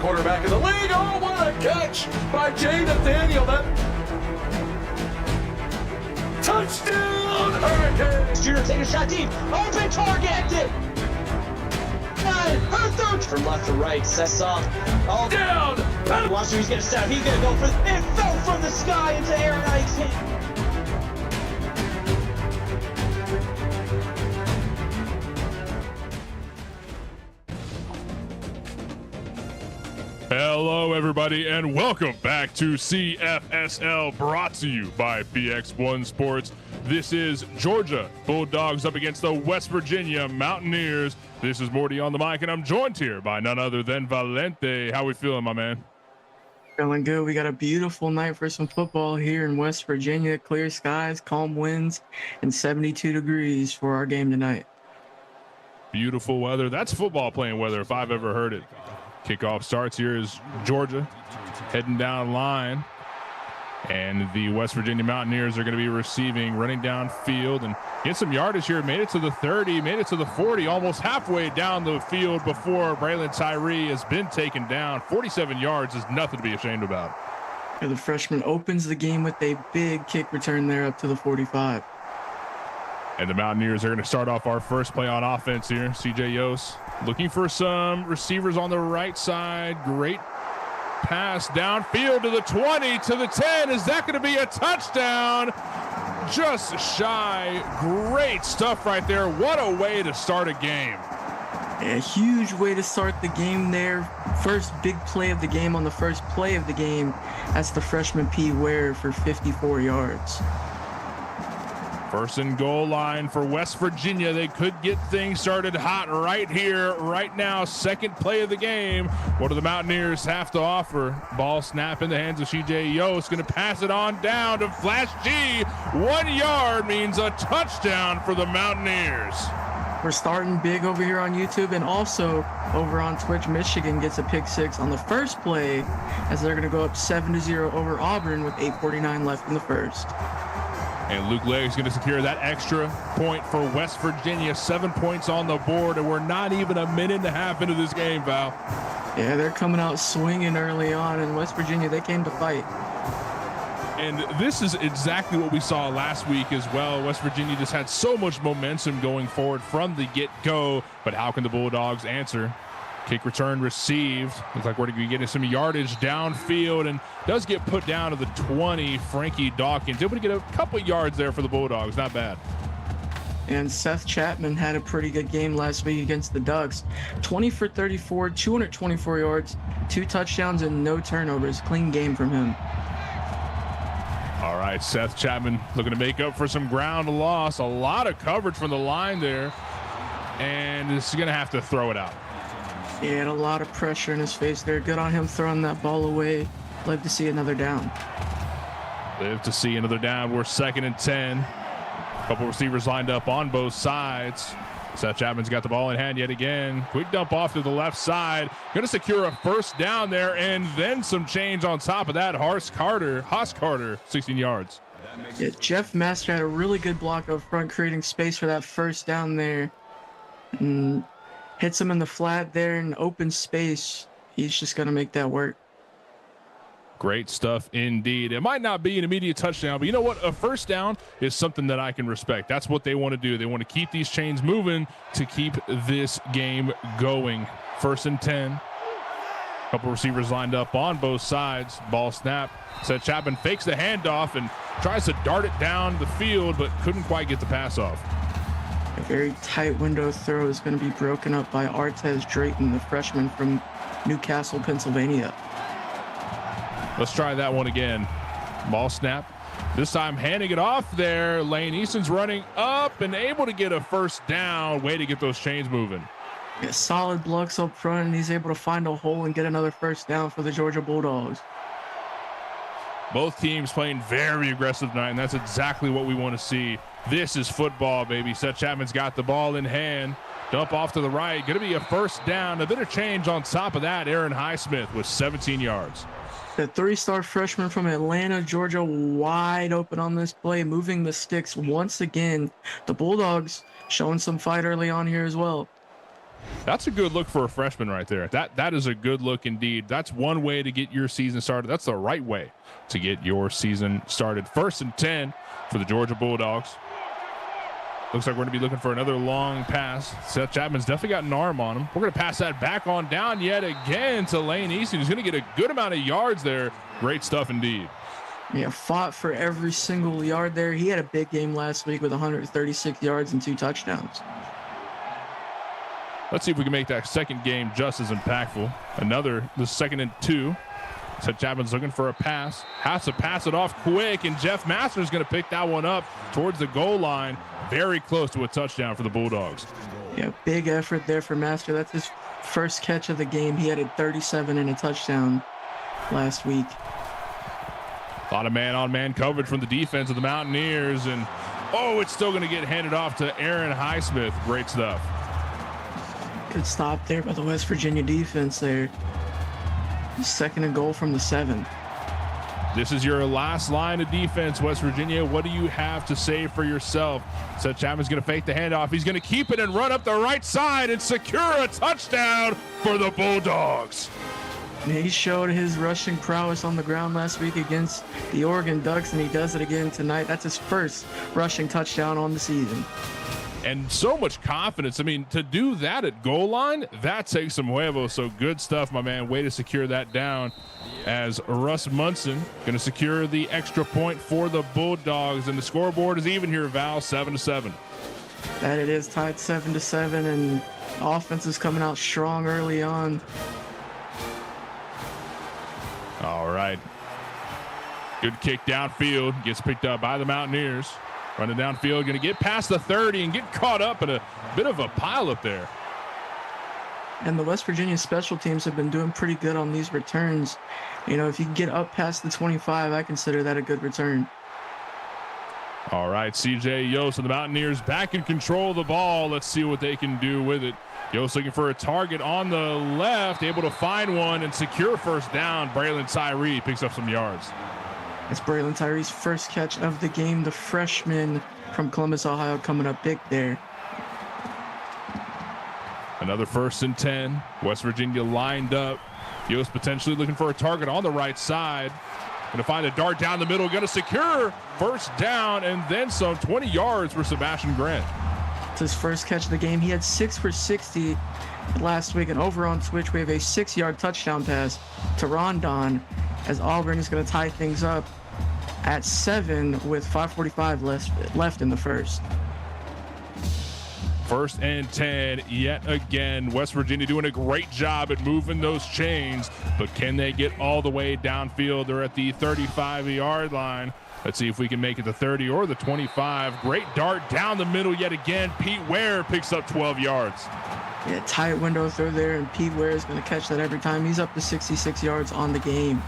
quarterback in the league. Oh, what a catch by Jay Nathaniel. That touchdown, Hurricanes. Junior take a shot deep. Open target. From left to right, sets up. All down. Watch who he's gonna set up. He's gonna go for it. Fell from the sky into Aaron Ike's hand. Hello, everybody, and welcome back to CFSL, brought to you by BX1 Sports. This is Georgia Bulldogs up against the West Virginia Mountaineers. This is Morty on the mic, and I'm joined here by none other than Valente. How we feeling, my man? Feeling good. We got a beautiful night for some football here in West Virginia. Clear skies, calm winds, and 72 degrees for our game tonight. Beautiful weather. That's football playing weather if I've ever heard it. Kickoff starts here is Georgia heading down line, and the West Virginia Mountaineers are going to be receiving, running downfield and get some yardage here. Made it to the 30, made it to the 40, almost halfway down the field before Braylon Tyree has been taken down. 47 yards is nothing to be ashamed about. And the freshman opens the game with a big kick return there up to the 45. And the Mountaineers are going to start off our first play on offense here. CJ Yost looking for some receivers on the right side. Great pass downfield to the 20, to the 10. Is that going to be a touchdown? Just shy. Great stuff right there. What a way to start a game. A huge way to start the game there. First big play of the game on the first play of the game. That's the freshman P. Ware for 54 yards. First and goal line for West Virginia. They could get things started hot right here, right now. Second play of the game. What do the Mountaineers have to offer? Ball snap in the hands of CJ Yost. Going to pass it on down to Flash G. 1 yard means a touchdown for the Mountaineers. We're starting big over here on YouTube, and also over on Twitch. Michigan gets a pick six on the first play as they're going to go up 7-0 over Auburn with 8:49 left in the first. And Luke Legg's going to secure that extra point for West Virginia. 7 points on the board, and we're not even a minute and a half into this game, Val. Yeah, they're coming out swinging early on, and West Virginia, they came to fight. And this is exactly what we saw last week as well. West Virginia just had so much momentum going forward from the get-go, but how can the Bulldogs answer? Kick return received. Looks like we're going to be getting some yardage downfield, and does get put down to the 20. Frankie Dawkins able to get a couple yards there for the Bulldogs. Not bad. And Seth Chapman had a pretty good game last week against the Ducks. 20 for 34, 224 yards, 2 touchdowns, and no turnovers. Clean game from him. All right, Seth Chapman looking to make up for some ground loss. A lot of coverage from the line there, and is going to have to throw it out. He had a lot of pressure in his face there. Good on him throwing that ball away. Love to see another down. Live to see another down. We're 2nd and 10. Couple receivers lined up on both sides. Seth Chapman's got the ball in hand yet again. Quick dump off to the left side. Going to secure a first down there, and then some change on top of that. Haas Carter, 16 yards. Yeah, Jeff Master had a really good block up front, creating space for that first down there. And hits him in the flat there in open space. He's just going to make that work. Great stuff indeed. It might not be an immediate touchdown, but you know what? A first down is something that I can respect. That's what they want to do. They want to keep these chains moving to keep this game going. 1st and 10. Couple receivers lined up on both sides. Ball snap. Seth Chapman fakes the handoff and tries to dart it down the field, but couldn't quite get the pass off. A very tight window throw is going to be broken up by Artez Drayton, the freshman from Newcastle, Pennsylvania. Let's try that one again. Ball snap. This time handing it off there. Lane Easton's running up and able to get a first down. Way to get those chains moving. Yeah, solid blocks up front, and he's able to find a hole and get another first down for the Georgia Bulldogs. Both teams playing very aggressive tonight, and that's exactly what we want to see. This is football, baby. Seth Chapman's got the ball in hand. Dump off to the right. Going to be a first down. A bit of change on top of that. Aaron Highsmith with 17 yards. The 3-star freshman from Atlanta, Georgia, wide open on this play, moving the sticks once again. The Bulldogs showing some fight early on here as well. That's a good look for a freshman right there. That is a good look indeed. That's one way to get your season started. That's the right way to get your season started. 1st and 10 for the Georgia Bulldogs. Looks like we're going to be looking for another long pass. Seth Chapman's definitely got an arm on him. We're going to pass that back on down yet again to Lane Easton, who's going to get a good amount of yards there. Great stuff indeed. Yeah, fought for every single yard there. He had a big game last week with 136 yards and 2 touchdowns. Let's see if we can make that second game just as impactful. The 2nd and 2. Seth Chapman's looking for a pass. Has to pass it off quick, and Jeff Masters going to pick that one up towards the goal line. Very close to a touchdown for the Bulldogs. Yeah, big effort there for Master. That's his first catch of the game. He had a 37 and a touchdown last week. A lot of man-on-man coverage from the defense of the Mountaineers, and it's still going to get handed off to Aaron Highsmith. Great stuff. Good stop there by the West Virginia defense there. 2nd and goal from the 7. This is your last line of defense, West Virginia. What do you have to say for yourself? Seth Chapman's going to fake the handoff. He's going to keep it and run up the right side and secure a touchdown for the Bulldogs. He showed his rushing prowess on the ground last week against the Oregon Ducks, and he does it again tonight. That's his first rushing touchdown on the season. And so much confidence. I mean, to do that at goal line, that takes some huevos. So good stuff, my man. Way to secure that down as Russ Munson going to secure the extra point for the Bulldogs. And the scoreboard is even here, Val, 7-7. That it is tied 7-7, and offense is coming out strong early on. All right. Good kick downfield. Gets picked up by the Mountaineers. Running downfield, going to get past the 30 and get caught up in a bit of a pileup there. And the West Virginia special teams have been doing pretty good on these returns. You know, if you can get up past the 25, I consider that a good return. All right, CJ Yost and the Mountaineers back in control of the ball. Let's see what they can do with it. Yost looking for a target on the left, able to find one and secure first down. Braylon Tyree picks up some yards. It's Braylon Tyree's first catch of the game. The freshman from Columbus, Ohio, coming up big there. Another 1st and 10. West Virginia lined up. Yost potentially looking for a target on the right side. Going to find a dart down the middle. Going to secure first down and then some. 20 yards for Sebastian Grant. It's his first catch of the game. He had 6 for 60 last week. And over on Twitch, we have a 6-yard touchdown pass to Rondon, as Auburn is going to tie things up at 7 with 5:45 left in the first. 1st and 10 yet again. West Virginia doing a great job at moving those chains, but can they get all the way downfield? They're at the 35-yard line. Let's see if we can make it the 30 or the 25. Great dart down the middle yet again. Pete Ware picks up 12 yards. Yeah, tight window throw there, and Pete Ware is going to catch that every time. He's up to 66 yards on the game.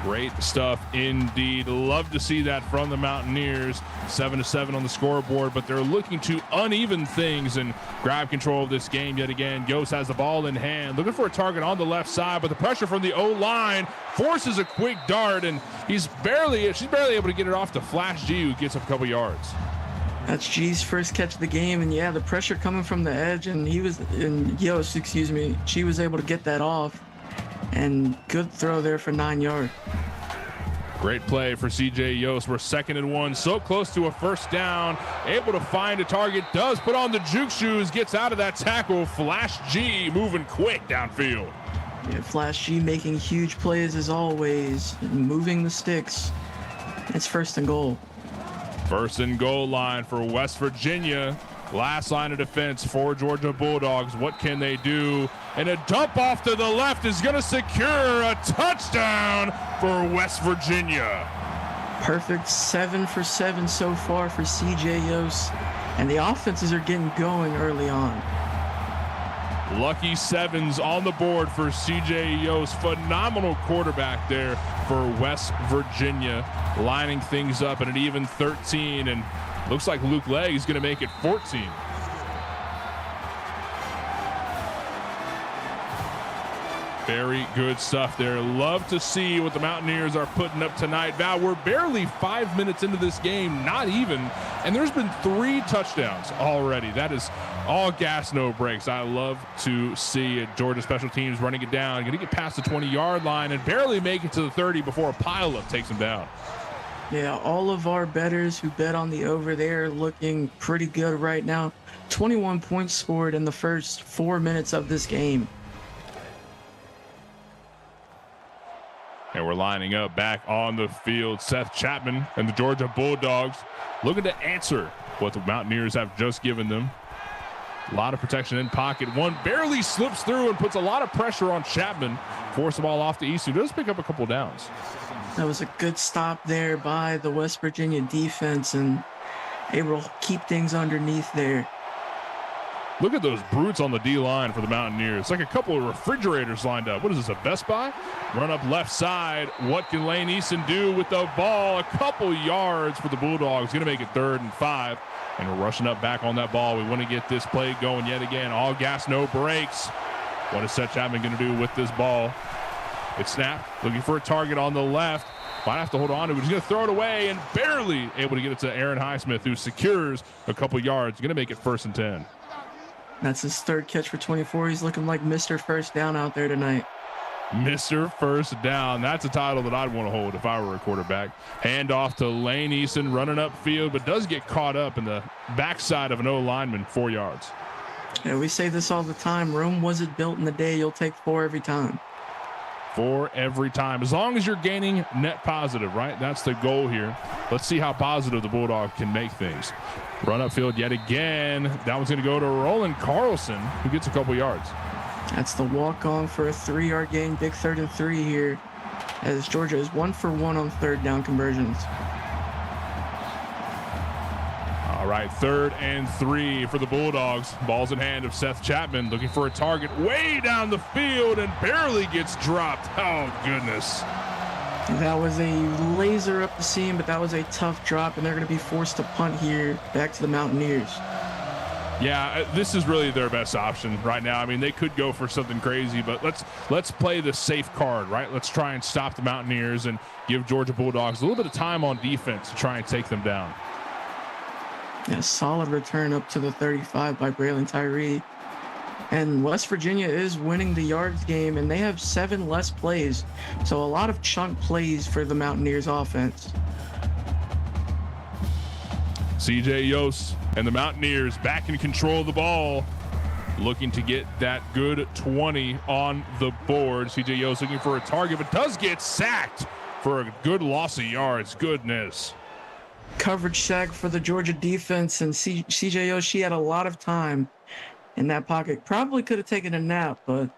Great stuff indeed. Love to see that from the Mountaineers. 7-7 on the scoreboard, but they're looking to uneven things and grab control of this game yet again. Yost has the ball in hand, looking for a target on the left side, but the pressure from the O-line forces a quick dart, and she's barely able to get it off to Flash G, who gets up a couple yards. That's G's first catch of the game, and yeah, the pressure coming from the edge, and Yost, she was able to get that off, and good throw there for 9 yards. Great play for CJ Yost. We're 2nd and 1, so close to a first down. Able to find a target, does put on the juke shoes, gets out of that tackle. Flash G moving quick downfield. Yeah, Flash G making huge plays as always, moving the sticks. It's 1st and goal. 1st and goal line for West Virginia. Last line of defense for Georgia Bulldogs. What can they do? And a dump off to the left is going to secure a touchdown for West Virginia. Perfect 7 for 7 so far for CJ Yost. And the offenses are getting going early on. Lucky 7s on the board for CJ Yost. Phenomenal quarterback there for West Virginia. Lining things up at an even 13, and looks like Luke Legg is going to make it 14. Very good stuff there. Love to see what the Mountaineers are putting up tonight. Val, we're barely 5 minutes into this game, not even, and there's been 3 touchdowns already. That is all gas, no brakes. I love to see it. Georgia special teams running it down, going to get past the 20-yard line and barely make it to the 30 before a pileup takes them down. Yeah, all of our bettors who bet on the over there looking pretty good right now. 21 points scored in the first 4 minutes of this game. And we're lining up back on the field. Seth Chapman and the Georgia Bulldogs looking to answer what the Mountaineers have just given them. A lot of protection in pocket. One barely slips through and puts a lot of pressure on Chapman. Force the ball off to East, who does pick up a couple downs. That was a good stop there by the West Virginia defense and able to keep things underneath there. Look at those brutes on the D-line for the Mountaineers. It's like a couple of refrigerators lined up. What is this, a Best Buy? Run up left side. What can Lane Easton do with the ball? A couple yards for the Bulldogs. Going to make it 3rd and 5. And we're rushing up back on that ball. We want to get this play going yet again. All gas, no brakes. What is Seth Chapman going to do with this ball? It's snapped. Looking for a target on the left. Might have to hold on to it. He's going to throw it away and barely able to get it to Aaron Highsmith, who secures a couple yards. Going to make it 1st and 10. That's his 3rd catch for 24. He's looking like Mr. First Down out there tonight. Mr. First Down. That's a title that I'd want to hold if I were a quarterback. Hand off to Lane Easton, running upfield, but does get caught up in the backside of an O-lineman, 4 yards. Yeah, we say this all the time. Rome wasn't built in a day. You'll take 4 every time. 4 every time. As long as you're gaining net positive, right? That's the goal here. Let's see how positive the Bulldog can make things. Run upfield yet again. That one's going to go to Roland Carlson, who gets a couple yards. That's the walk-on for a 3-yard gain. Big 3rd and 3 here, as Georgia is 1 for 1 on 3rd down conversions. All right, 3rd and 3 for the Bulldogs. Ball's in hand of Seth Chapman, looking for a target way down the field and barely gets dropped. Oh, goodness. That was a laser up the seam, but that was a tough drop, and they're going to be forced to punt here back to the Mountaineers. Yeah, this is really their best option right now. I mean, they could go for something crazy, but let's play the safe card, right? Let's try and stop the Mountaineers and give Georgia Bulldogs a little bit of time on defense to try and take them down. Yeah, solid return up to the 35 by Braylon Tyree. And West Virginia is winning the yards game, and they have 7 less plays. So a lot of chunk plays for the Mountaineers offense. C.J. Yost and the Mountaineers back in control of the ball, looking to get that good 20 on the board. C.J. Yost looking for a target, but does get sacked for a good loss of yards. Goodness. Coverage sack for the Georgia defense, and C.J. Yost, she had a lot of time in that pocket. Probably could have taken a nap, but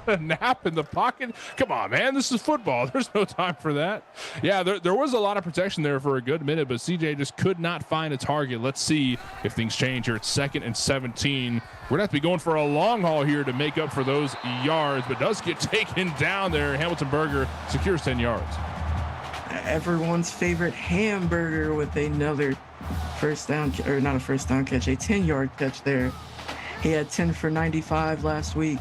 a nap in the pocket? Come on, man. This is football. There's no time for that. Yeah, there was a lot of protection there for a good minute, but CJ just could not find a target. Let's see if things change here. It's 2nd and 17. We're going to have to be going for a long haul here to make up for those yards, but does get taken down there. Hamilton Berger secures 10 yards. Everyone's favorite Hamburger with another first down, or not a first down catch, a 10-yard catch there. He had 10 for 95 last week.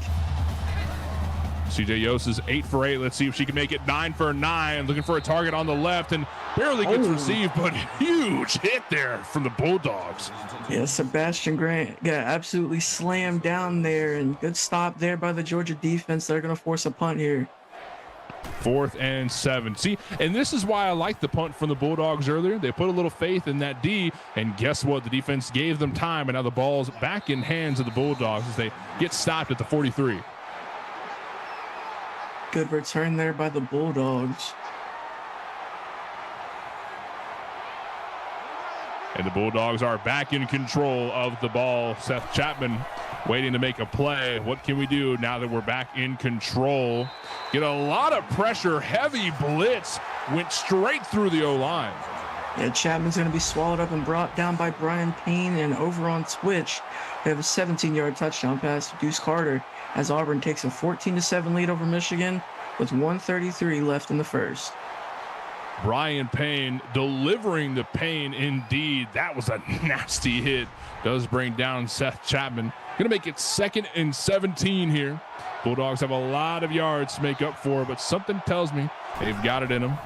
C.J. Yost is 8 for 8. Let's see if she can make it 9 for 9. Looking for a target on the left and barely gets received, but huge hit there from the Bulldogs. Yeah, Sebastian Grant got absolutely slammed down there, and good stop there by the Georgia defense. They're going to force a punt here. 4th and 7. See, and this is why I liked the punt from the Bulldogs earlier. They put a little faith in that D, and guess what? The defense gave them time, and now the ball's back in hands of the Bulldogs as they get stopped at the 43. Good return there by the Bulldogs. And the Bulldogs are back in control of the ball. Seth Chapman waiting to make a play. What can we do now that we're back in control? Get a lot of pressure. Heavy blitz. Went straight through the O-line. Yeah, Chapman's going to be swallowed up and brought down by Brian Payne. And over on Twitch, we have a 17-yard touchdown pass to Deuce Carter as Auburn takes a 14-7 lead over Michigan with 1:33 left in the first. Brian Payne delivering the pain indeed. That was a nasty hit. Does bring down Seth Chapman. Going to make it 2nd and 17 here. Bulldogs have a lot of yards to make up for, but something tells me they've got it in them.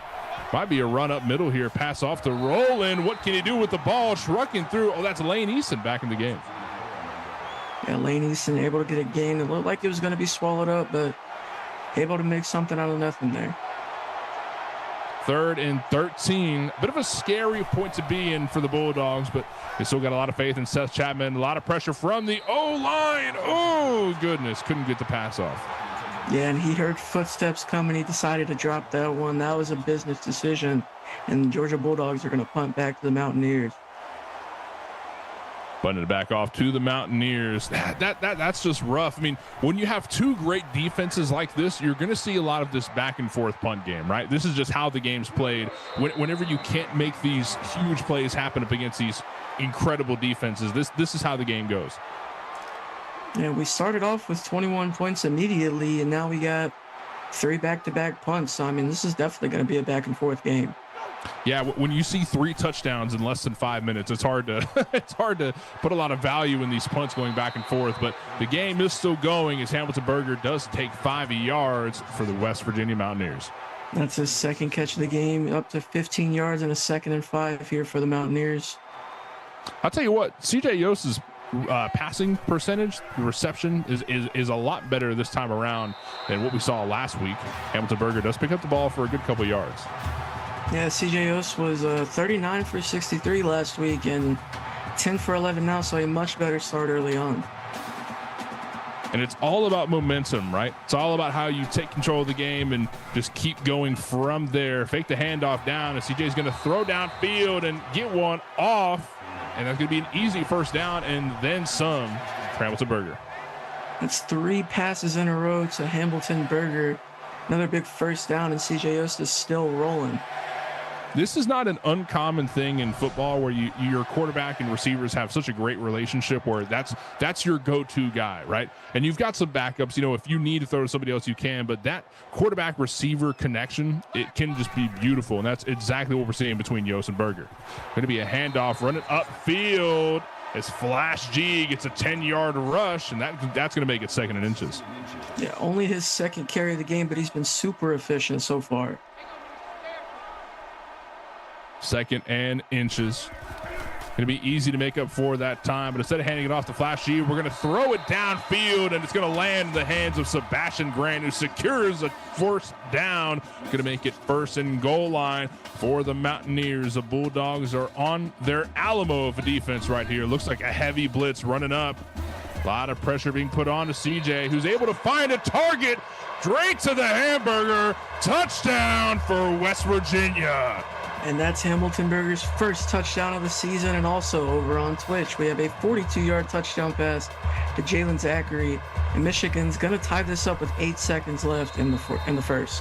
Might be a run up middle here. Pass off to Roland. What can he do with the ball? Trucking through. Oh, that's Lane Easton back in the game. Yeah, Lane Easton able to get a gain. It looked like it was going to be swallowed up, but able to make something out of nothing there. 3rd and 13. Bit of a scary point to be in for the Bulldogs, but they still got a lot of faith in Seth Chapman. A lot of pressure from the O-line. Oh, goodness. Couldn't get the pass off. Yeah, and he heard footsteps coming. He decided to drop that one. That was a business decision, and the Georgia Bulldogs are going to punt back to the Mountaineers. Punting it back off to the Mountaineers. That's just rough. I mean, when you have two great defenses like this, you're going to see a lot of this back and forth punt game, right? This is just how the game's played. Whenever you can't make these huge plays happen up against these incredible defenses, this is how the game goes. Yeah, we started off with 21 points immediately, and now we got 3 back-to-back punts. So, I mean, this is definitely going to be a back-and-forth game. Yeah, when you see 3 touchdowns in less than 5 minutes, it's hard to put a lot of value in these punts going back and forth. But the game is still going as Hamilton Berger does take 5 yards for the West Virginia Mountaineers. That's his 2nd catch of the game, up to 15 yards and a 2nd and 5 here for the Mountaineers. I'll tell you what, CJ Yost's passing percentage, the reception is a lot better this time around than what we saw last week. Hamilton Berger does pick up the ball for a good couple yards. Yeah, CJ Yost was 39 for 63 last week and 10 for 11 now, so a much better start early on. And it's all about momentum, right? It's all about how you take control of the game and just keep going from there. Fake the handoff down, and CJ's going to throw downfield and get one off. And that's going to be an easy first down and then some for Hamilton Berger. That's 3 passes in a row to Hamilton Berger. Another big first down, and CJ Yost is still rolling. This is not an uncommon thing in football where your quarterback and receivers have such a great relationship where that's your go-to guy, right? And you've got some backups. You know, if you need to throw to somebody else, you can. But that quarterback-receiver connection, it can just be beautiful. And that's exactly what we're seeing between Yost and Berger. Going to be a handoff running upfield as Flash G gets a 10-yard rush, and that's going to make it 2nd and inches. Yeah, only his 2nd carry of the game, but he's been super efficient so far. 2nd and inches. Going to be easy to make up for that time, but instead of handing it off to Flash G, we're going to throw it downfield, and it's going to land in the hands of Sebastian Grant, who secures a 1st down. Going to make it 1st and goal line for the Mountaineers. The Bulldogs are on their Alamo of a defense right here. Looks like a heavy blitz running up. A lot of pressure being put on to CJ, who's able to find a target straight to the hamburger. Touchdown for West Virginia. And that's Hamilton Berger's 1st touchdown of the season, and also over on Twitch, we have a 42-yard touchdown pass to Jalen Zachary, and Michigan's going to tie this up with 8 seconds left in the 1st.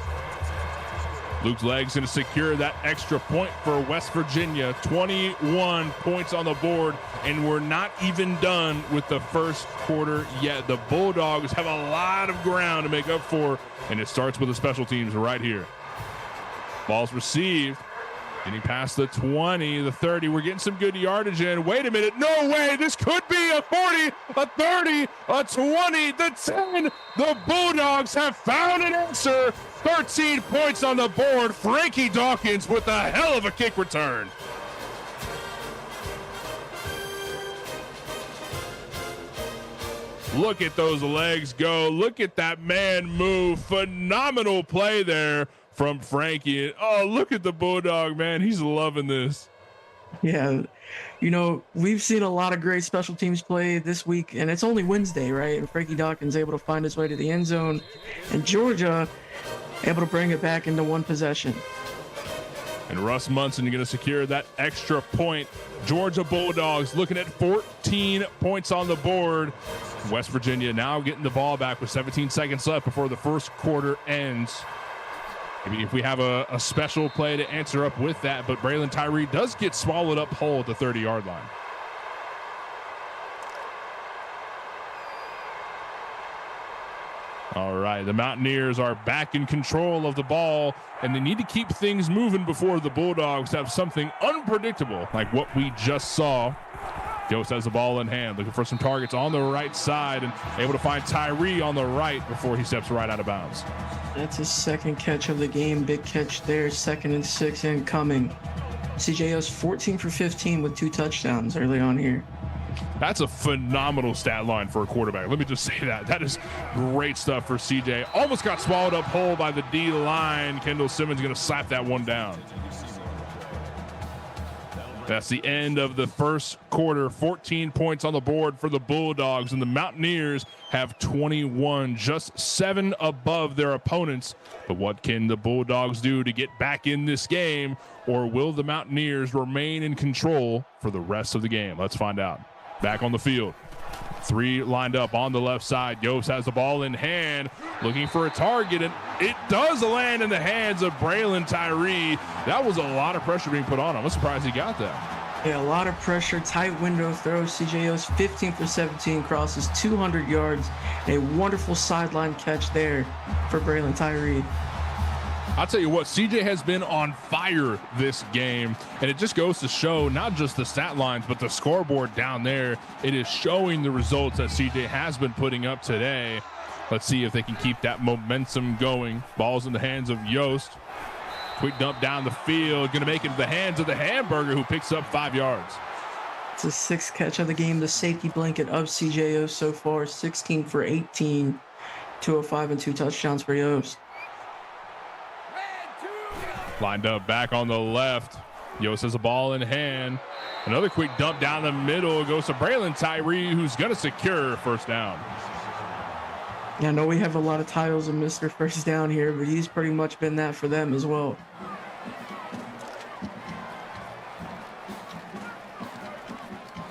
Luke Legg's going to secure that extra point for West Virginia. 21 points on the board, and we're not even done with the 1st quarter yet. The Bulldogs have a lot of ground to make up for, and it starts with the special teams right here. Ball's received. Getting past the 20, the 30. We're getting some good yardage in. Wait a minute. No way. This could be a 40, a 30, a 20, the 10. The Bulldogs have found an answer. 13 points on the board. Frankie Dawkins with a hell of a kick return. Look at those legs go. Look at that man move. Phenomenal play there from Frankie. Oh, look at the Bulldog, man. He's loving this. Yeah. You know, we've seen a lot of great special teams play this week, and it's only Wednesday, right? And Frankie Dawkins able to find his way to the end zone, and Georgia able to bring it back into 1 possession. And Russ Munson going to secure that extra point. Georgia Bulldogs looking at 14 points on the board. West Virginia now getting the ball back with 17 seconds left before the 1st quarter ends. Maybe if we have a special play to answer up with that, but Braylon Tyree does get swallowed up whole at the 30-yard line. All right, the Mountaineers are back in control of the ball, and they need to keep things moving before the Bulldogs have something unpredictable like what we just saw Yost has the ball in hand, looking for some targets on the right side and able to find Tyree on the right before he steps right out of bounds. That's his second catch of the game. Big catch there. 2nd and 6 incoming. CJ Yost 14 for 15 with 2 touchdowns early on here. That's a phenomenal stat line for a quarterback. Let me just say that. That is great stuff for CJ. Almost got swallowed up whole by the D line. Kendall Simmons going to slap that one down. That's the end of the first quarter. 14 points on the board for the Bulldogs, and the Mountaineers have 21, just 7 above their opponents. But what can the Bulldogs do to get back in this game, or will the Mountaineers remain in control for the rest of the game? Let's find out. Back on the field. 3 lined up on the left side. Yost has the ball in hand, looking for a target, and it does land in the hands of Braylon Tyree. That was a lot of pressure being put on him. I'm surprised he got that. Yeah, a lot of pressure, tight window throw. CJ Yost 15 for 17, crosses 200 yards. A wonderful sideline catch there for Braylon Tyree. I'll tell you what, CJ has been on fire this game, and it just goes to show not just the stat lines, but the scoreboard down there. It is showing the results that CJ has been putting up today. Let's see if they can keep that momentum going. Ball's in the hands of Yost. Quick dump down the field, going to make it to the hands of the Hamburger, who picks up 5 yards. It's the 6th catch of the game, the safety blanket of CJ Yost so far, 16 for 18, 205 and 2 touchdowns for Yost. Lined up back on the left. Yost has a ball in hand. Another quick dump down the middle. Goes to Braylon Tyree, who's going to secure first down. Yeah, I know we have a lot of titles of Mr. First Down here, but he's pretty much been that for them as well.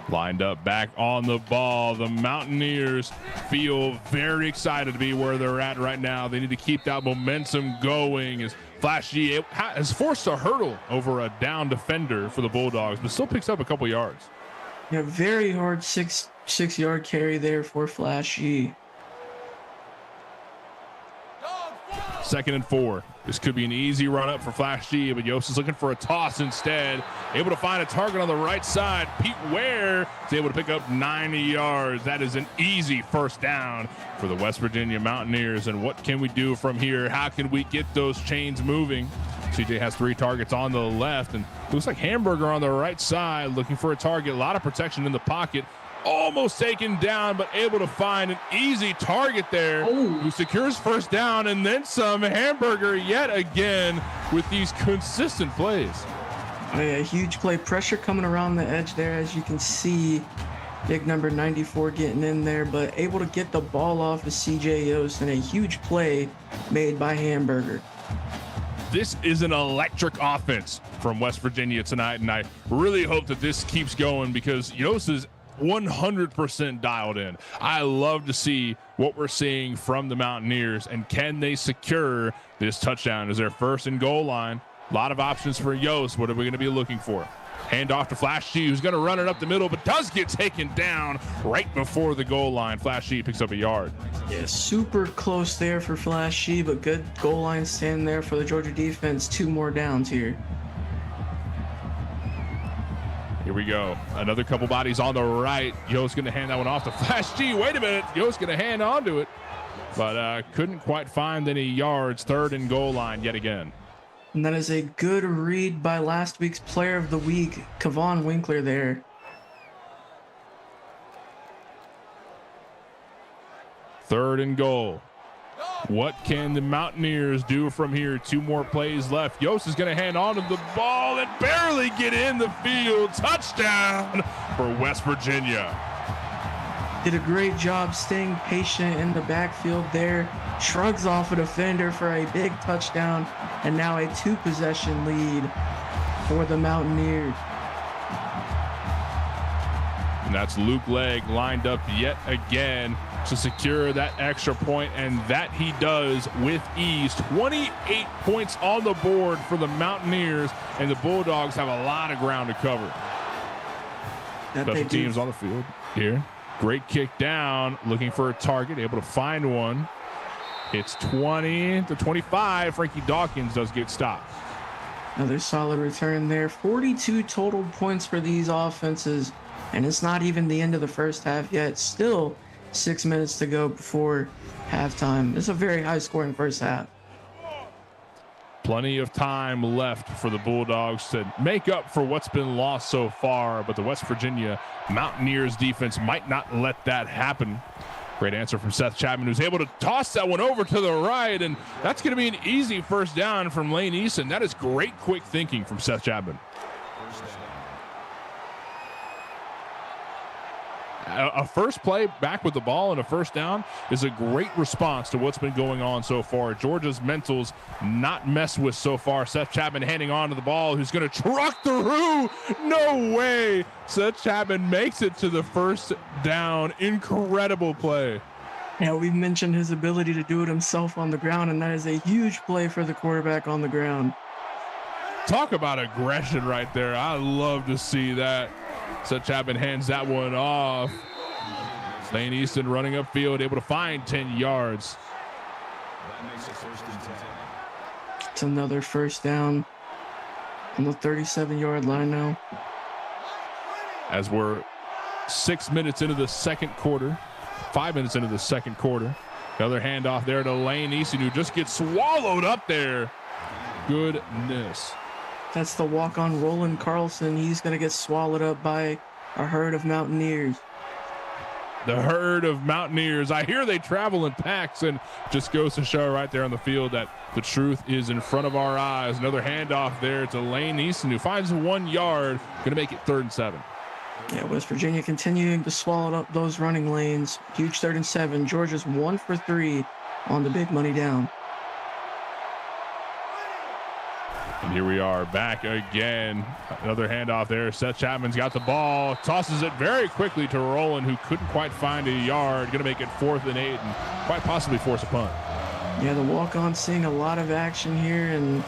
Lined up back on the ball. The Mountaineers feel very excited to be where they're at right now. They need to keep that momentum going as Flash G has forced a hurdle over a down defender for the Bulldogs, but still picks up a couple yards. Yeah, very hard six yard carry there for Flash G. 2nd and 4. This could be an easy run up for Flash G, but Yost is looking for a toss instead. Able to find a target on the right side. Pete Ware is able to pick up 90 yards. That is an easy first down for the West Virginia Mountaineers. And what can we do from here? How can we get those chains moving? CJ has 3 targets on the left, and looks like Hamburger on the right side looking for a target. A lot of protection in the pocket. Almost taken down, but able to find an easy target there, who secures first down, and then some. Hamburger yet again with these consistent plays. A huge play. Pressure coming around the edge there, as you can see. Big number 94 getting in there, but able to get the ball off of CJ Yost, and a huge play made by Hamburger. This is an electric offense from West Virginia tonight, and I really hope that this keeps going because Yost is 100% dialed in. I love to see what we're seeing from the Mountaineers, and can they secure this touchdown as their 1st and goal line? A lot of options for Yost. What are we going to be looking for? Hand off to Flash G, who's going to run it up the middle, but does get taken down right before the goal line. Flash G picks up a yard. Yeah, super close there for Flash G, but good goal line stand there for the Georgia defense. 2 more downs here. Here we go. Another couple bodies on the right. Yost going to hand that one off to Flash G. Wait a minute. Yost going to hand on to it, but couldn't quite find any yards. 3rd and goal line yet again. And that is a good read by last week's player of the week, Kevon Winkler there. 3rd and goal. What can the Mountaineers do from here? 2 more plays left. Yost is going to hand on to the ball and barely get in the field. Touchdown for West Virginia. Did a great job staying patient in the backfield there. Shrugs off a defender for a big touchdown, and now a 2-possession lead for the Mountaineers. And that's Luke Legg lined up yet again to secure that extra point, and that he does with ease. 28 points on the board for the Mountaineers, and the Bulldogs have a lot of ground to cover. Special teams on the field here. Great kick down, looking for a target, able to find one. It's 20-25. Frankie Dawkins does get stopped. Another solid return there. 42 total points for these offenses And it's not even the end of the first half yet. Still 6 minutes to go before halftime. It's a very high-scoring first half. Plenty of time left for the Bulldogs to make up for what's been lost so far, but the West Virginia Mountaineers defense might not let that happen. Great answer from Seth Chapman, who's able to toss that one over to the right, and that's going to be an easy first down from Lane Easton. That is great quick thinking from Seth Chapman. A first play back with the ball and a first down is a great response to what's been going on so far. Georgia's mentals not messed with so far. Seth Chapman handing on to the ball, who's going to truck through. No way. Seth Chapman makes it to the first down. Incredible play. Yeah, we've mentioned his ability to do it himself on the ground, and that is a huge play for the quarterback on the ground. Talk about aggression right there. I love to see that. Seth Chapman hands that one off. Lane Easton running upfield, able to find 10 yards. It's another first down on the 37-yard line now. As we're 6 minutes into the second quarter, 5 minutes into the second quarter. Another handoff there to Lane Easton, who just gets swallowed up there. Goodness. That's the walk-on Roland Carlson. He's going to get swallowed up by a herd of Mountaineers. The herd of Mountaineers. I hear they travel in packs, and just goes to show right there on the field that the truth is in front of our eyes. Another handoff there to Lane Easton, who finds 1 yard. Going to make it 3rd and 7. Yeah, West Virginia continuing to swallow up those running lanes. Huge 3rd and 7. Georgia's 1 for 3 on the big money down. And here we are back again. Another handoff there. Seth Chapman's got the ball, tosses it very quickly to Roland, who couldn't quite find a yard. Going to make it 4th and 8 and quite possibly force a punt. Yeah, the walk-on seeing a lot of action here, and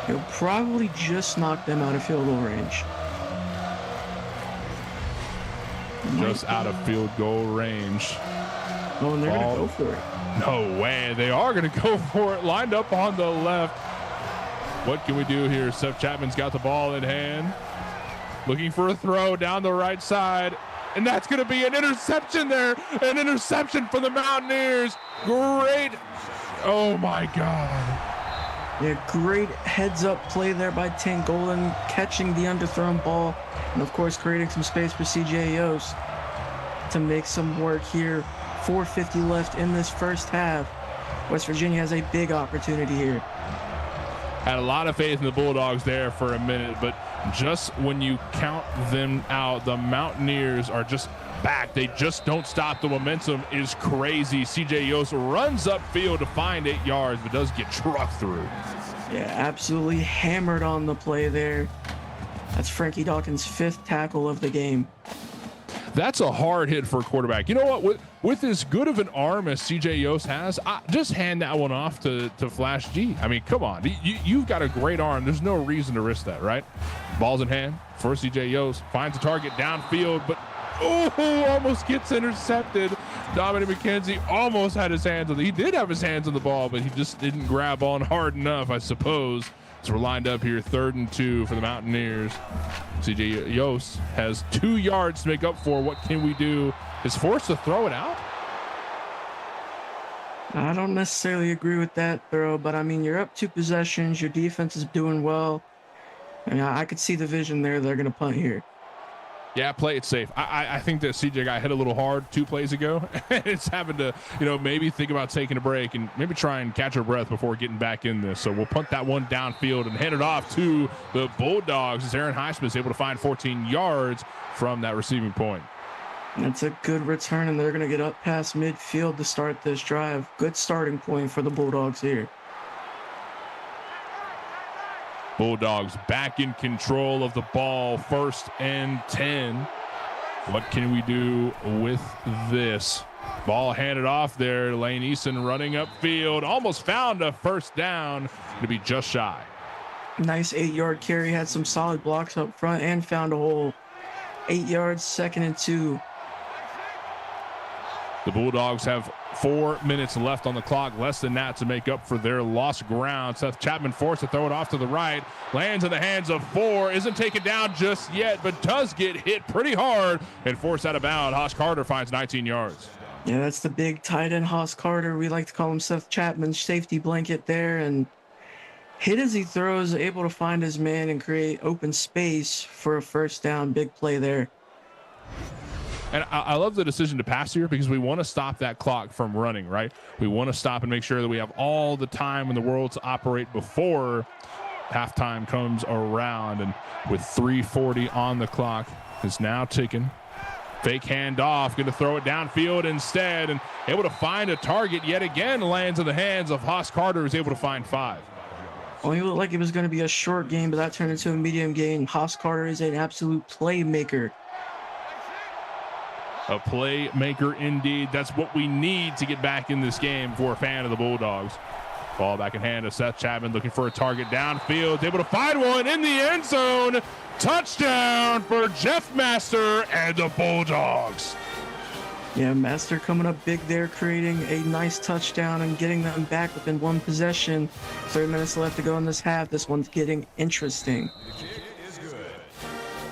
he'll probably just knock them out of field goal range. Just out of field goal range. Oh, and they're going to go for it. No way. They are going to go for it. Lined up on the left. What can we do here? Seth Chapman's got the ball in hand. Looking for a throw down the right side. And that's going to be an interception there. An interception for the Mountaineers. Great. Oh, my God. Yeah, great heads-up play there by Tank Golden, catching the underthrown ball, and, of course, creating some space for C.J. Yost to make some work here. 4:50 left in this first half. West Virginia has a big opportunity here. Had a lot of faith in the Bulldogs there for a minute, but just when you count them out, the Mountaineers are just back. They just don't stop. The momentum is crazy. C.J. Yost runs upfield to find 8 yards, but does get trucked through. Yeah, absolutely hammered on the play there. That's Frankie Dawkins' 5th tackle of the game. That's a hard hit for a quarterback. You know what? With as good of an arm as C.J. Yost has, just hand that one off to Flash G. I mean, come on. You've got a great arm. There's no reason to risk that, right? Ball's in hand for C.J. Yost. Finds a target downfield, but almost gets intercepted. Dominic McKenzie almost had his hands on it. He did have his hands on the ball, but he just didn't grab on hard enough, I suppose. So we're lined up here, 3rd and 2 for the Mountaineers. C.J. Yost has 2 yards to make up for. What can we do? Is forced to throw it out? I don't necessarily agree with that throw, but I mean, you're up 2 possessions. Your defense is doing well. I mean, I could see the vision there. They're going to punt here. Yeah, play it safe. I think that CJ got hit a little hard 2 plays ago. It's having to, maybe think about taking a break and maybe try and catch our breath before getting back in this. So we'll punt that one downfield and hand it off to the Bulldogs as Aaron Highsmith is able to find 14 yards from that receiving point. That's a good return, and they're going to get up past midfield to start this drive. Good starting point for the Bulldogs here. Bulldogs back in control of the ball, 1st and 10. What can we do with this? Ball handed off there. Lane Easton running upfield. Almost found a first down to be just shy. Nice 8-yard carry. Had some solid blocks up front and found a hole. 8 yards, 2nd and 2. The Bulldogs have 4 minutes left on the clock, less than that to make up for their lost ground. Seth Chapman forced to throw it off to the right, lands in the hands of 4, isn't taken down just yet, but does get hit pretty hard and forced out of bounds. Hoss Carter finds 19 yards. Yeah, that's the big tight end, Hoss Carter. We like to call him Seth Chapman's safety blanket there, and hit as he throws, able to find his man and create open space for a first down. Big play there. And I love the decision to pass here because we want to stop that clock from running, right? We want to stop and make sure that we have all the time in the world to operate before halftime comes around. And with 3:40 on the clock, is now ticking. Fake handoff, going to throw it downfield instead, and able to find a target yet again. Lands in the hands of Hoss Carter, who's able to find 5. Well, he looked like it was going to be a short game, but that turned into a medium game. Hoss Carter is an absolute playmaker. A playmaker indeed. That's what we need to get back in this game if we're a fan of the Bulldogs. Ball back in hand of Seth Chapman, looking for a target downfield. Able to find one in the end zone. Touchdown for Jeff Master and the Bulldogs. Yeah, Master coming up big there, creating a nice touchdown and getting them back within 1 possession. 3 minutes left to go in this half. This one's getting interesting.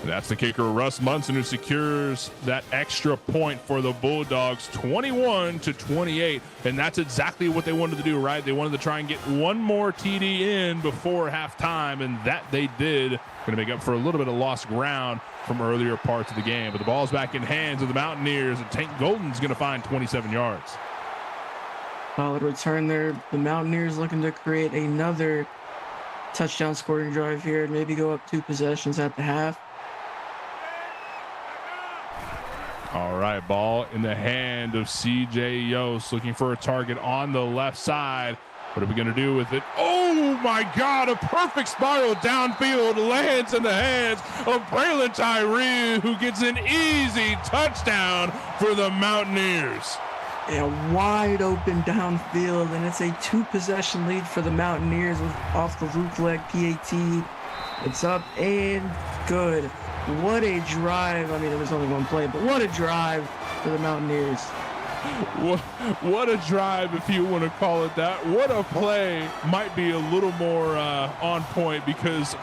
That's the kicker, Russ Munson, who secures that extra point for the Bulldogs, 21-28. And that's exactly what they wanted to do, right? They wanted to try and get one more TD in before halftime, and that they did. Going to make up for a little bit of lost ground from earlier parts of the game. But the ball's back in hands of the Mountaineers, and Tank Golden's going to find 27 yards. Solid return there. The Mountaineers looking to create another touchdown scoring drive here and maybe go up 2 possessions at the half. All right, ball in the hand of C.J. Yost, looking for a target on the left side. What are we going to do with it? Oh, my God, a perfect spiral downfield lands in the hands of Braylon Tyree, who gets an easy touchdown for the Mountaineers. Yeah, wide open downfield, and it's a 2-possession lead for the Mountaineers off the Luke leg PAT. It's up and good. What a drive. I mean, it was only 1 play, but what a drive for the Mountaineers. What a drive, if you want to call it that. What a play might be a little more on point because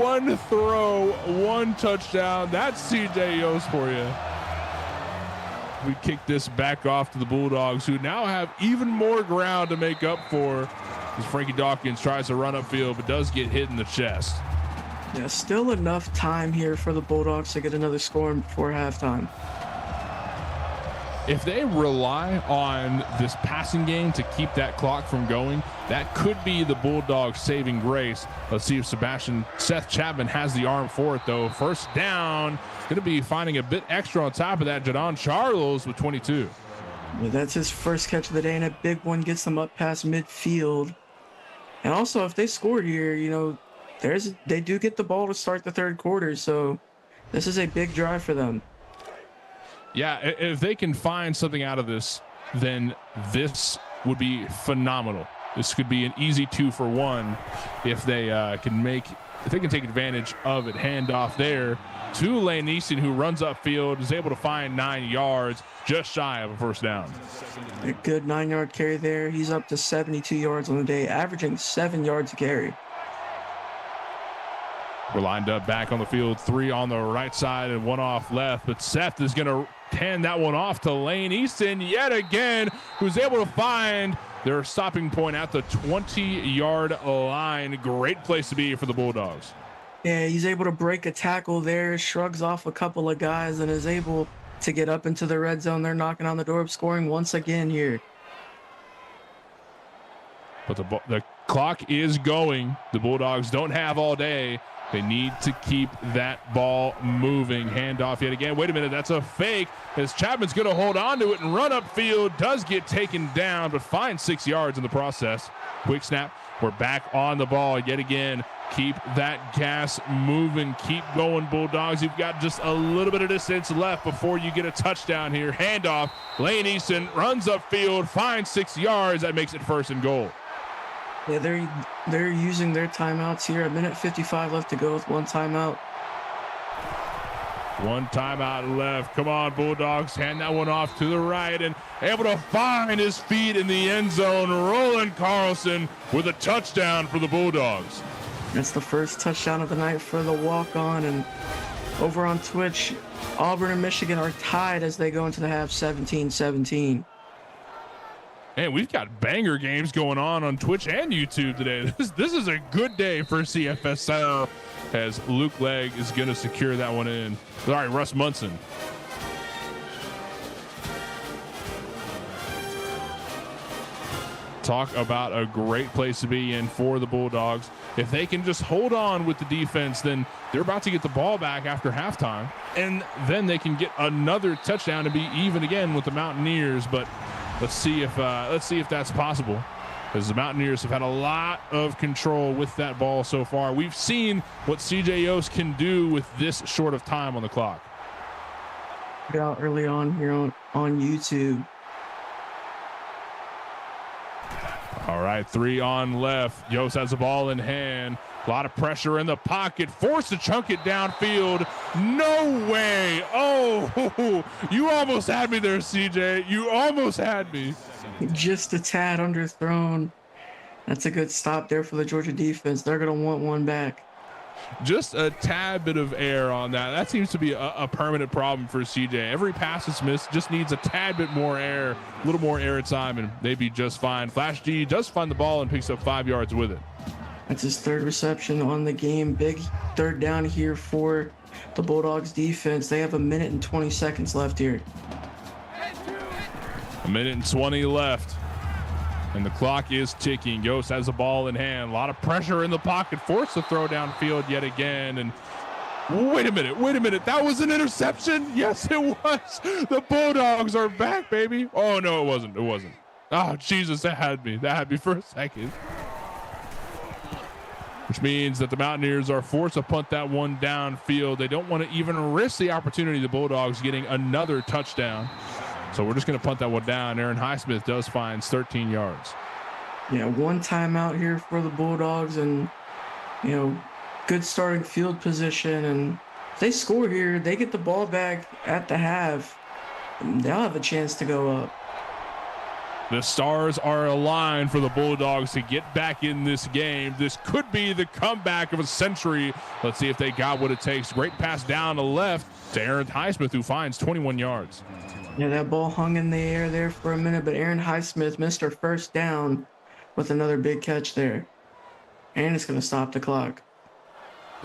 one throw, 1 touchdown. That's C.J. Yost for you. We kick this back off to the Bulldogs, who now have even more ground to make up for as Frankie Dawkins tries to run upfield but does get hit in the chest. Yeah, still enough time here for the Bulldogs to get another score before halftime. If they rely on this passing game to keep that clock from going, that could be the Bulldogs' saving grace. Let's see if Seth Chapman has the arm for it, though. First down, going to be finding a bit extra on top of that. Jadon Charles with 22. Yeah, that's his first catch of the day, and a big one gets them up past midfield. And also, if they scored here, you know, they do get the ball to start the 3rd quarter, so this is a big drive for them. Yeah, if they can find something out of this, then this would be phenomenal. This could be an easy 2-for-1 if they can take advantage of it. Handoff there to Lane Easton, who runs upfield, is able to find 9 yards, just shy of a first down. A good 9-yard carry there. He's up to 72 yards on the day, averaging 7 yards a carry. We're lined up back on the field, 3 on the right side and 1 off left, but Seth is going to hand that one off to Lane Easton yet again, who's able to find their stopping point at the 20-yard line. Great place to be for the Bulldogs. Yeah, he's able to break a tackle there, shrugs off a couple of guys, and is able to get up into the red zone. They're knocking on the door of scoring once again here. But the clock is going. The Bulldogs don't have all day. They need to keep that ball moving. Handoff yet again. Wait a minute, that's a fake. As Chapman's going to hold on to it and run upfield. Does get taken down, but finds 6 yards in the process. Quick snap. We're back on the ball yet again. Keep that gas moving. Keep going, Bulldogs. You've got just a little bit of distance left before you get a touchdown here. Handoff. Lane Easton runs upfield, finds 6 yards. That makes it 1st and goal. Yeah, they're using their timeouts here. 1:55 left to go with 1 timeout. One timeout left. Come on, Bulldogs. Hand that one off to the right and able to find his feet in the end zone. Roland Carlson with a touchdown for the Bulldogs. That's the first touchdown of the night for the walk-on. And over on Twitch, Auburn and Michigan are tied as they go into the half 17-17. Man, we've got banger games going on Twitch and YouTube today. This is a good day for CFSL as Luke Legg is going to secure that one in. All right, Russ Munson. Talk about a great place to be in for the Bulldogs. If they can just hold on with the defense, then they're about to get the ball back after halftime, and then they can get another touchdown and be even again with the Mountaineers. But let's see if that's possible, because the Mountaineers have had a lot of control with that ball so far. We've seen what CJ Yost can do with this short of time on the clock. Out early on here on YouTube. All right, 3 on left. Yost has the ball in hand. A lot of pressure in the pocket. Forced to chunk it downfield. No way. Oh, you almost had me there, CJ. You almost had me. Just a tad underthrown. That's a good stop there for the Georgia defense. They're going to want one back. Just a tad bit of air on that. That seems to be a permanent problem for CJ. Every pass that's missed just needs a tad bit more air, a little more air time, and they'd be just fine. Flash G does find the ball and picks up 5 yards with it. That's his third reception on the game. Big third down here for the Bulldogs defense. They have 1 minute and 20 seconds left here. 1 minute and 20 left. And the clock is ticking. Yost has the ball in hand. A lot of pressure in the pocket. Forced to throw downfield yet again. And wait a minute. That was an interception? Yes, it was. The Bulldogs are back, baby. Oh, no, it wasn't. Oh, Jesus, that had me for a second. Which means that the Mountaineers are forced to punt that one downfield. They don't want to even risk the opportunity of the Bulldogs getting another touchdown. So we're just going to punt that one down. Aaron Highsmith does find 13 yards. Yeah, one timeout here for the Bulldogs, and, good starting field position. And if they score here, they get the ball back at the half, they'll have a chance to go up. The stars are aligned for the Bulldogs to get back in this game. This could be the comeback of a century. Let's see if they got what it takes. Great pass down the left to Aaron Highsmith, who finds 21 yards. Yeah, that ball hung in the air there for a minute, but Aaron Highsmith missed her first down with another big catch there. And it's going to stop the clock.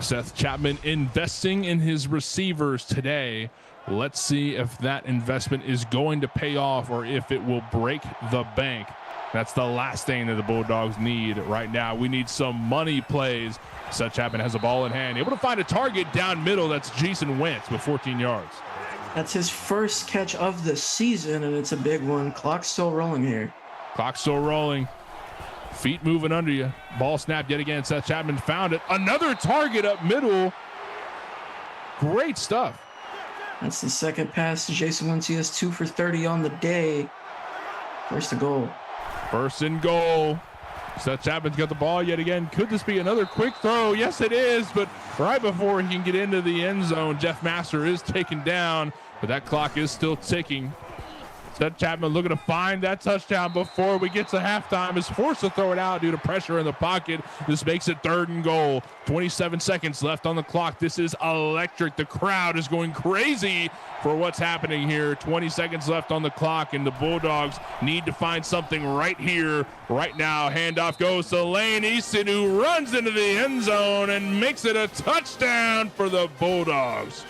Seth Chapman investing in his receivers today. Let's see if that investment is going to pay off or if it will break the bank. That's the last thing that the Bulldogs need right now. We need some money plays. Seth Chapman has a ball in hand, able to find a target down middle. That's Jason Wentz with 14 yards. That's his first catch of the season, and it's a big one. Clock's still rolling here. Clock's still rolling. Feet moving under you. Ball snapped yet again. Seth Chapman found it. Another target up middle. Great stuff. That's the second pass to Jason Wentz. He has 2 for 30 on the day. First and goal. First and goal. Seth Chapman's got the ball yet again. Could this be another quick throw? Yes, it is. But right before he can get into the end zone, Jeff Master is taken down. But that clock is still ticking. Seth Chapman looking to find that touchdown before we get to halftime. Is forced to throw it out due to pressure in the pocket. This makes it 3rd and goal. 27 seconds left on the clock. This is electric. The crowd is going crazy for what's happening here. 20 seconds left on the clock, and the Bulldogs need to find something right here, right now. Handoff goes to Lane Easton, who runs into the end zone and makes it a touchdown for the Bulldogs.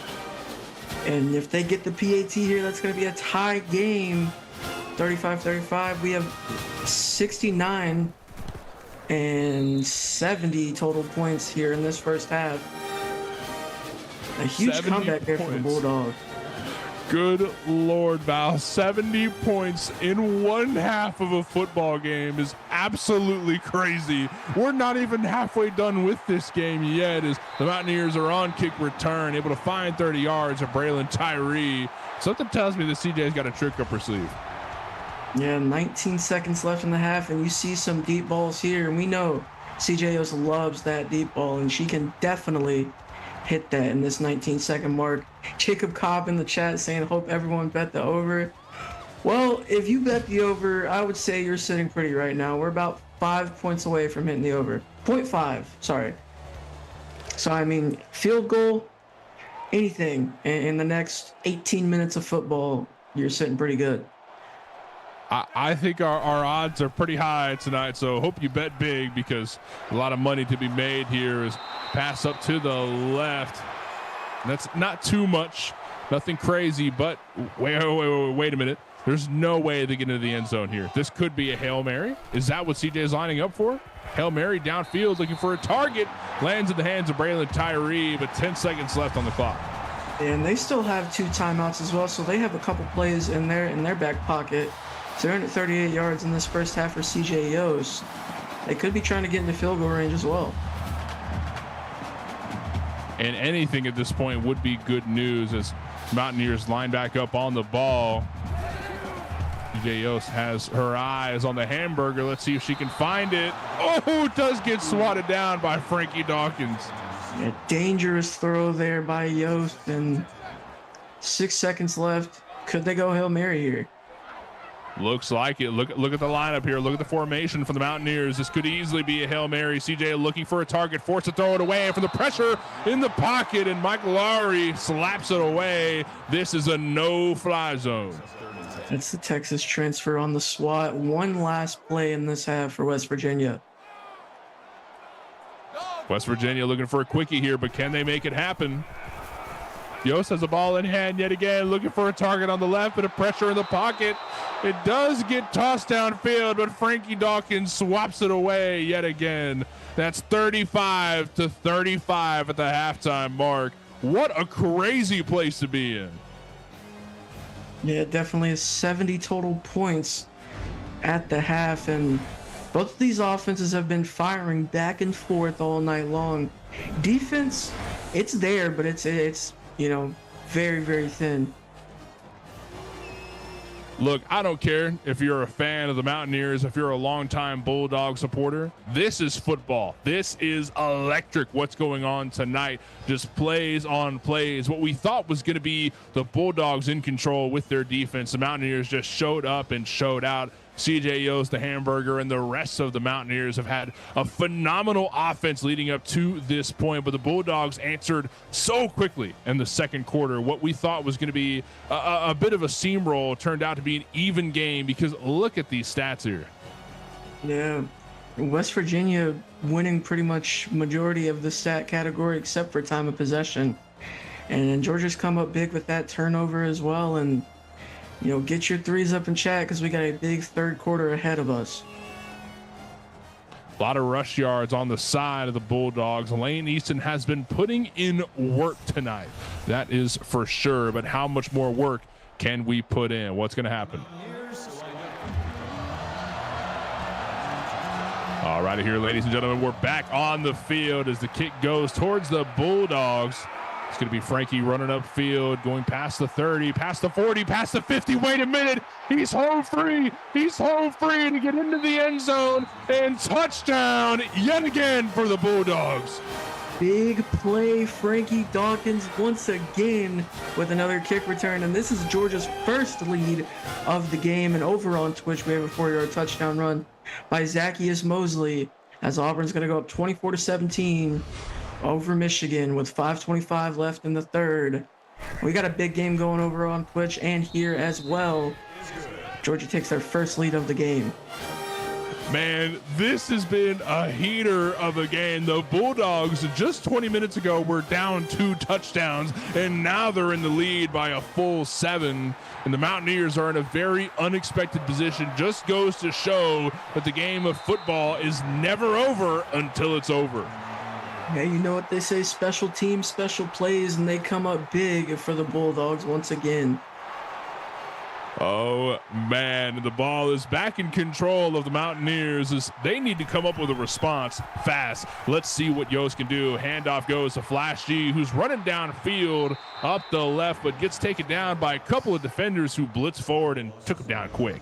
And if they get the PAT here, that's going to be a tie game. 35-35. We have 69 and 70 total points here in this first half. A huge comeback there for the Bulldogs. Good Lord, Val. 70 points in one half of a football game is absolutely crazy. We're not even halfway done with this game yet as the Mountaineers are on kick return, able to find 30 yards of Braylon Tyree. Something tells me that CJ's got a trick up her sleeve. Yeah, 19 seconds left in the half, and you see some deep balls here. And we know CJ Yost loves that deep ball, and she can definitely hit that in this 19-second mark. Jacob Cobb in the chat saying, hope everyone bet the over. Well, if you bet the over, I would say you're sitting pretty right now. We're about 5 points away from hitting the over. 0.5, sorry. So, I mean, field goal, anything in the next 18 minutes of football, you're sitting pretty good. I think our odds are pretty high tonight, so hope you bet big because a lot of money to be made here. Is pass up to the left. That's not too much, nothing crazy, but wait a minute. There's no way they get into the end zone here. This could be a Hail Mary. Is that what CJ is lining up for? Hail Mary downfield looking for a target. Lands in the hands of Braylon Tyree, but 10 seconds left on the clock. And they still have 2 timeouts as well, so they have a couple plays in their back pocket. So they're at 38 yards in this first half for CJ Yost. They could be trying to get into field goal range as well. And anything at this point would be good news as Mountaineers line back up on the ball. CJ Yost has her eyes on the hamburger. Let's see if she can find it. Oh, does get swatted down by Frankie Dawkins. A dangerous throw there by Yost, and 6 seconds left. Could they go Hail Mary here? Looks like it. Look at the lineup here. Look at the formation for the Mountaineers. This could easily be a Hail Mary. CJ looking for a target, forced to throw it away from the pressure in the pocket, and Mike Lowry slaps it away. This is a no-fly zone. That's the Texas transfer on the SWAT. One last play in this half for West Virginia. West Virginia looking for a quickie here, but can they make it happen? Yost has the ball in hand yet again, looking for a target on the left, but a pressure in the pocket. It does get tossed downfield, but Frankie Dawkins swaps it away yet again. That's 35-35 at the halftime mark. What a crazy place to be in. Yeah, it definitely is 70 total points at the half, and both of these offenses have been firing back and forth all night long. Defense, it's there, but it's very, very thin. Look, I don't care if you're a fan of the Mountaineers, if you're a longtime Bulldog supporter. This is football. This is electric what's going on tonight. Just plays on plays. What we thought was going to be the Bulldogs in control with their defense, the Mountaineers just showed up and showed out. CJ Yost, the hamburger, and the rest of the Mountaineers have had a phenomenal offense leading up to this point, but the Bulldogs answered so quickly in the second quarter. What we thought was going to be a bit of a steamroll turned out to be an even game because look at these stats here. Yeah, West Virginia winning pretty much majority of the stat category except for time of possession. And Georgia's come up big with that turnover as well, and get your threes up in chat because we got a big third quarter ahead of us. A lot of rush yards on the side of the Bulldogs. Lane Easton has been putting in work tonight. That is for sure. But how much more work can we put in? What's going to happen? All right, here, ladies and gentlemen, we're back on the field as the kick goes towards the Bulldogs. It's going to be Frankie running upfield, going past the 30, past the 40, past the 50. Wait a minute. He's home free. He's home free to get into the end zone, and touchdown yet again for the Bulldogs. Big play, Frankie Dawkins once again with another kick return, and this is Georgia's first lead of the game. And over on Twitch, we have a 4-yard touchdown run by Zacchaeus Mosley as Auburn's going to go up 24-17. Over Michigan with 5:25 left in the third. We got a big game going over on Twitch and here as well. Georgia takes their first lead of the game. Man, this has been a heater of a game. The Bulldogs just 20 minutes ago were down 2 touchdowns, and now they're in the lead by a full 7. And the Mountaineers are in a very unexpected position. Just goes to show that the game of football is never over until it's over. Yeah, you know what they say, special teams, special plays, and they come up big for the Bulldogs once again. Oh, man, the ball is back in control of the Mountaineers as they need to come up with a response fast. Let's see what Yost can do. Handoff goes to Flash G, who's running downfield up the left, but gets taken down by a couple of defenders who blitz forward and took him down quick.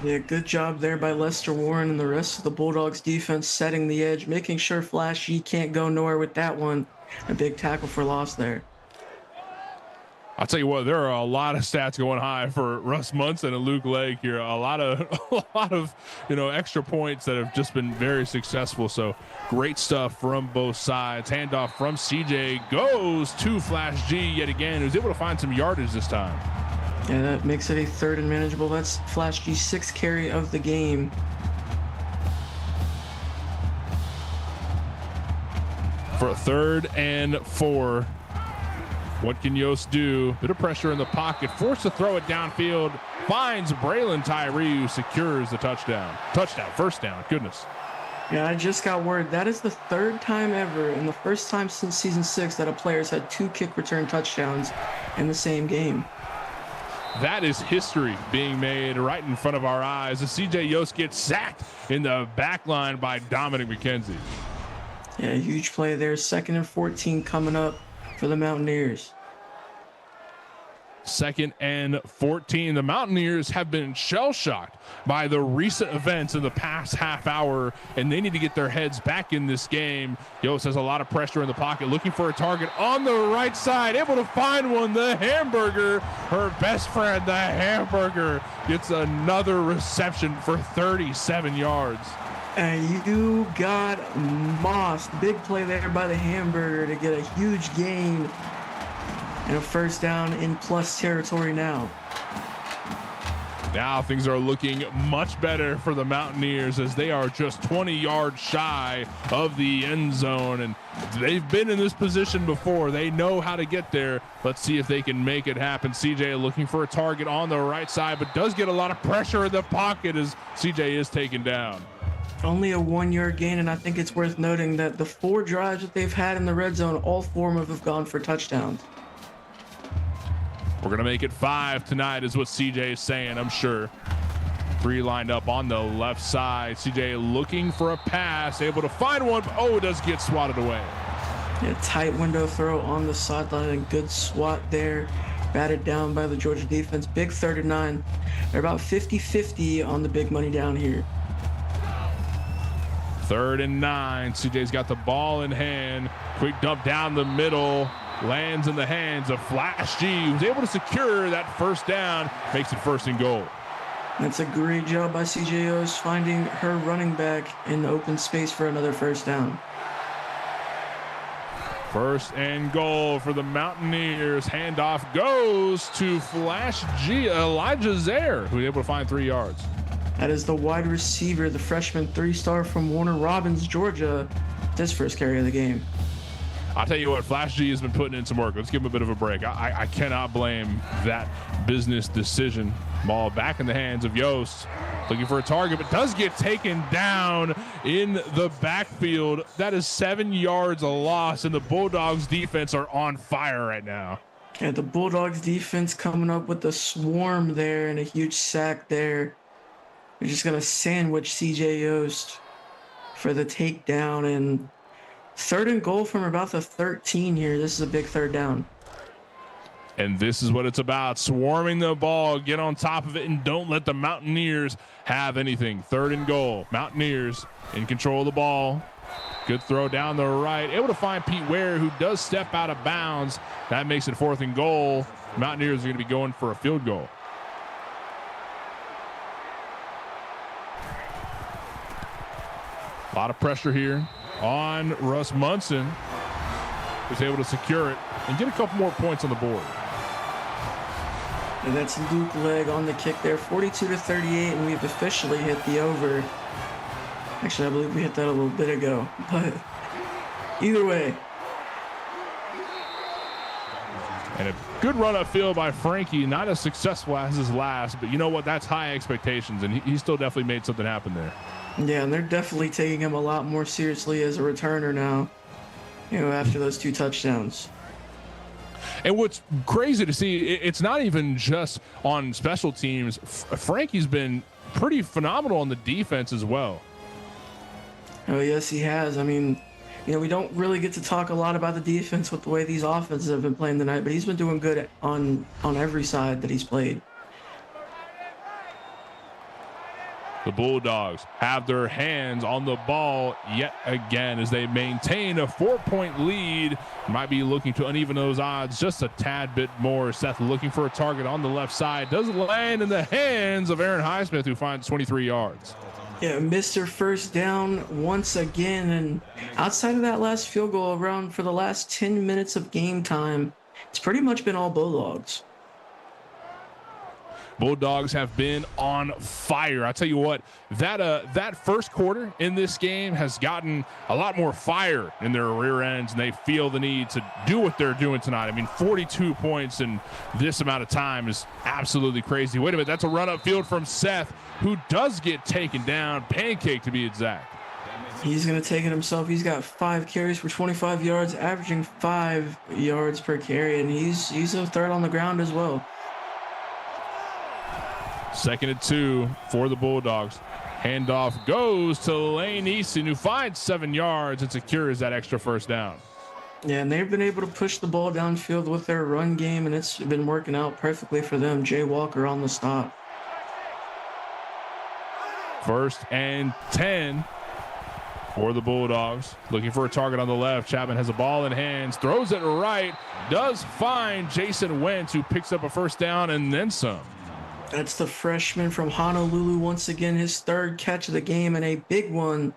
Yeah, good job there by Lester Warren and the rest of the Bulldogs defense setting the edge, making sure Flash G can't go nowhere with that one. a big tackle for loss there. I'll tell you what, there are a lot of stats going high for Russ Munson and Luke Lake here. A lot of extra points that have just been very successful. So great stuff from both sides. Handoff from CJ goes to Flash G yet again, who's able to find some yardage this time. Yeah, that makes it a 3rd and manageable. That's Flash G's 6th carry of the game. For 3rd and 4. What can Yost do? Bit of pressure in the pocket, forced to throw it downfield, finds Braylon Tyree, who secures the touchdown. First down, goodness. Yeah, I just got word. That is the 3rd time ever and the first time since season 6 that a player's had 2 kick return touchdowns in the same game. That is history being made right in front of our eyes as CJ Yost gets sacked in the back line by Dominic McKenzie. Yeah, huge play there. 2nd and 14 coming up for the Mountaineers. 2nd and 14. The Mountaineers have been shell-shocked by the recent events in the past half hour, and they need to get their heads back in this game. Yost has a lot of pressure in the pocket, looking for a target on the right side, able to find one. The Hamburger, her best friend, the Hamburger, gets another reception for 37 yards. And you got mossed. Big play there by the Hamburger to get a huge gain and a 1st down in plus territory now. Now things are looking much better for the Mountaineers as they are just 20 yards shy of the end zone. And they've been in this position before. They know how to get there. Let's see if they can make it happen. CJ looking for a target on the right side, but does get a lot of pressure in the pocket as CJ is taken down. Only a 1-yard gain, and I think it's worth noting that the 4 drives that they've had in the red zone, all 4 of them have gone for touchdowns. We're going to make it 5 tonight is what CJ is saying, I'm sure. 3 lined up on the left side. CJ looking for a pass, able to find one. Oh, it does get swatted away. Yeah, tight window throw on the sideline and good swat there. Batted down by the Georgia defense. Big 3rd and 9. They're about 50-50 on the big money down here. 3rd and 9. CJ's got the ball in hand. Quick dump down the middle. Lands in the hands of Flash G, who's able to secure that 1st down. Makes it 1st and goal. That's a great job by CJ Yost finding her running back in the open space for another 1st down. 1st and goal for the Mountaineers. Handoff goes to Flash G, Elijah Zaire, who's able to find 3 yards. That is the wide receiver, the freshman 3-star from Warner Robins, Georgia. His 1st carry of the game. I'll tell you what, Flash G has been putting in some work. Let's give him a bit of a break. I cannot blame that business decision. Ball back in the hands of Yost. Looking for a target, but does get taken down in the backfield. That is 7 yards a loss, and the Bulldogs defense are on fire right now. Yeah, the Bulldogs defense coming up with the swarm there and a huge sack there. They're just going to sandwich CJ Yost for the takedown, and 3rd and goal from about the 13 here. This is a big 3rd down. And this is what it's about. Swarming the ball, get on top of it, and don't let the Mountaineers have anything. 3rd and goal. Mountaineers in control of the ball. Good throw down the right. Able to find Pete Ware, who does step out of bounds. That makes it 4th and goal. Mountaineers are going to be going for a field goal. A lot of pressure here on Russ Munson, who's able to secure it and get a couple more points on the board. And that's Luke Legg on the kick there, 42-38, and we've officially hit the over. Actually, I believe we hit that a little bit ago, but either way. And a good run upfield by Frankie, not as successful as his last, but you know what? That's high expectations, and he still definitely made something happen there. Yeah, and they're definitely taking him a lot more seriously as a returner now, after those 2 touchdowns. And what's crazy to see, it's not even just on special teams. Frankie's been pretty phenomenal on the defense as well. Oh, yes, he has. I mean, we don't really get to talk a lot about the defense with the way these offenses have been playing tonight, but he's been doing good on every side that he's played. The Bulldogs have their hands on the ball yet again as they maintain a 4-point lead. Might be looking to uneven those odds just a tad bit more. Seth looking for a target on the left side. Does land in the hands of Aaron Highsmith, who finds 23 yards. Yeah, Mr. First Down once again. And outside of that last field goal around for the last 10 minutes of game time, it's pretty much been all Bulldogs. Bulldogs have been on fire. I tell you what, that first quarter in this game has gotten a lot more fire in their rear ends, and they feel the need to do what they're doing tonight. I mean, 42 points in this amount of time is absolutely crazy. Wait a minute, that's a run up field from Seth, who does get taken down, pancake to be exact. He's going to take it himself. He's got 5 carries for 25 yards, averaging 5 yards per carry, and he's a third on the ground as well. 2nd and 2 for the Bulldogs. Handoff goes to Lane Easton, who finds 7 yards and secures that extra first down. Yeah, and they've been able to push the ball downfield with their run game, and it's been working out perfectly for them. Jay Walker on the stop. 1st and 10 for the Bulldogs. Looking for a target on the left. Chapman has a ball in hands, throws it right, does find Jason Wentz, who picks up a first down and then some. That's the freshman from Honolulu once again, his 3rd catch of the game and a big one.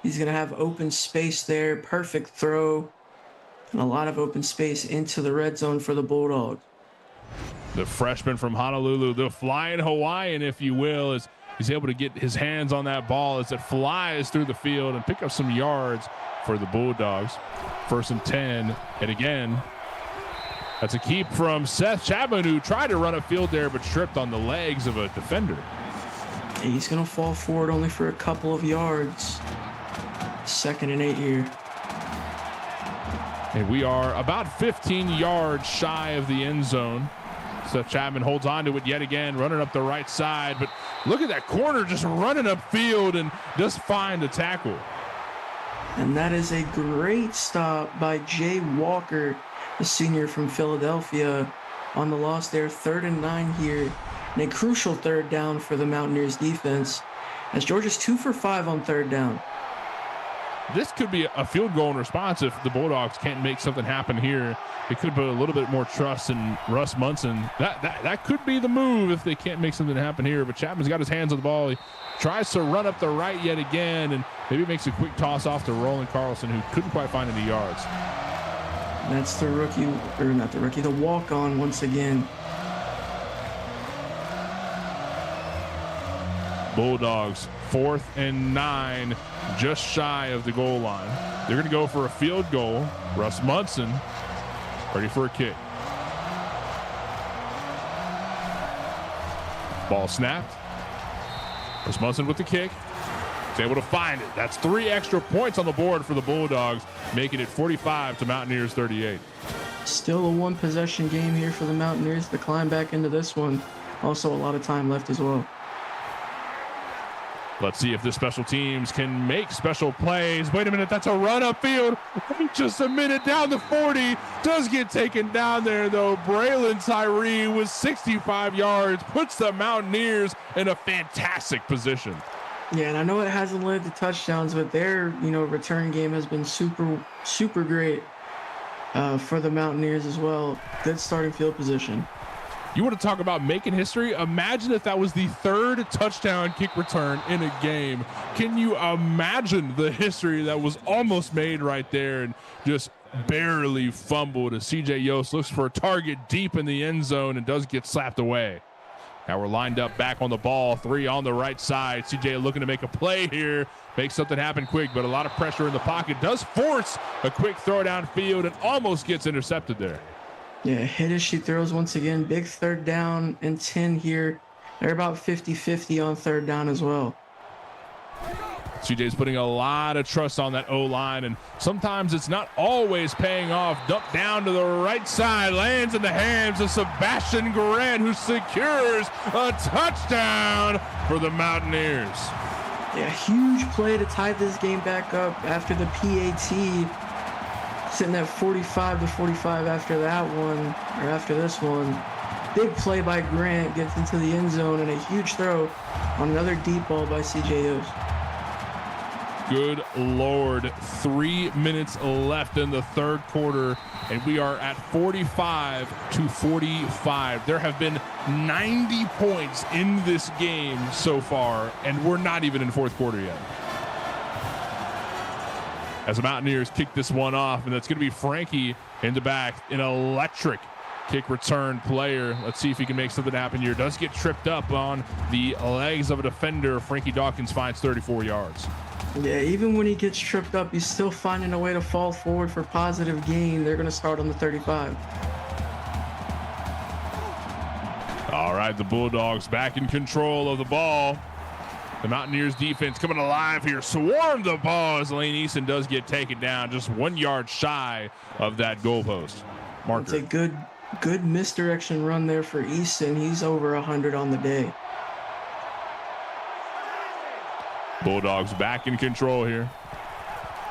He's going to have open space there. Perfect throw and a lot of open space into the red zone for the Bulldogs. The freshman from Honolulu, the flying Hawaiian, if you will, is he's able to get his hands on that ball as it flies through the field and pick up some yards for the Bulldogs. 1st and 10, and again, that's a keep from Seth Chapman, who tried to run a field there but tripped on the legs of a defender. He's going to fall forward only for a couple of yards. 2nd and 8 here. And we are about 15 yards shy of the end zone. Seth Chapman holds on to it yet again, running up the right side. But look at that corner just running upfield and just find the tackle. And that is a great stop by Jay Walker, the senior from Philadelphia, on the loss there. 3rd and 9 here, and a crucial 3rd down for the Mountaineers defense, as Georgia's 2 for 5 on 3rd down. This could be a field goal in response if the Bulldogs can't make something happen here. It could put a little bit more trust in Russ Munson. That could be the move if they can't make something happen here. But Chapman's got his hands on the ball. He tries to run up the right yet again, and maybe makes a quick toss off to Roland Carlson, who couldn't quite find any yards. That's the rookie, or not the rookie, the walk-on once again. Bulldogs, 4th and 9, just shy of the goal line. They're going to go for a field goal. Russ Munson ready for a kick. Ball snapped. Russ Munson with the kick. He's able to find it. That's 3 extra points on the board for the Bulldogs, making it 45 to Mountaineers 38. Still a 1-possession game here for the Mountaineers to climb back into this one. Also a lot of time left as well. Let's see if the special teams can make special plays. Wait a minute, that's a run upfield. Just a minute down the 40. Does get taken down there, though. Braylon Tyree with 65 yards puts the Mountaineers in a fantastic position. Yeah, and I know it hasn't led to touchdowns, but their, return game has been super, super great for the Mountaineers as well. Good starting field position. You want to talk about making history? Imagine if that was the 3rd touchdown kick return in a game. Can you imagine the history that was almost made right there and just barely fumbled as CJ Yost looks for a target deep in the end zone and does get slapped away. Now we're lined up back on the ball, 3 on the right side. CJ looking to make a play here, make something happen quick, but a lot of pressure in the pocket. Does force a quick throw downfield and almost gets intercepted there. Yeah, hit as she throws once again. Big 3rd down and 10 here. They're about 50-50 on 3rd down as well. CJ's putting a lot of trust on that O-line, and sometimes it's not always paying off. Dumped down to the right side, lands in the hands of Sebastian Guerin, who secures a touchdown for the Mountaineers. Yeah, huge play to tie this game back up after the PAT. Sitting at 45-45 after that one, or after this one. big play by Grant, gets into the end zone, and a huge throw on another deep ball by C.J. Yost. Good Lord, 3 minutes left in the third quarter, and we are at 45-45. There have been 90 points in this game so far, and we're not even in fourth quarter yet. As the Mountaineers kick this one off, and that's going to be Frankie in the back, an electric kick return player. Let's see if he can make something happen here. Does get tripped up on the legs of a defender. Frankie Dawkins finds 34 yards. Yeah, even when he gets tripped up, he's still finding a way to fall forward for positive gain. They're going to start on the 35. All right, the Bulldogs back in control of the ball. The Mountaineers defense coming alive here. Swarm the ball as Lane Easton does get taken down, just 1 yard shy of that goalpost marker. It's a good misdirection run there for Easton. He's over 100 on the day. Bulldogs back in control here.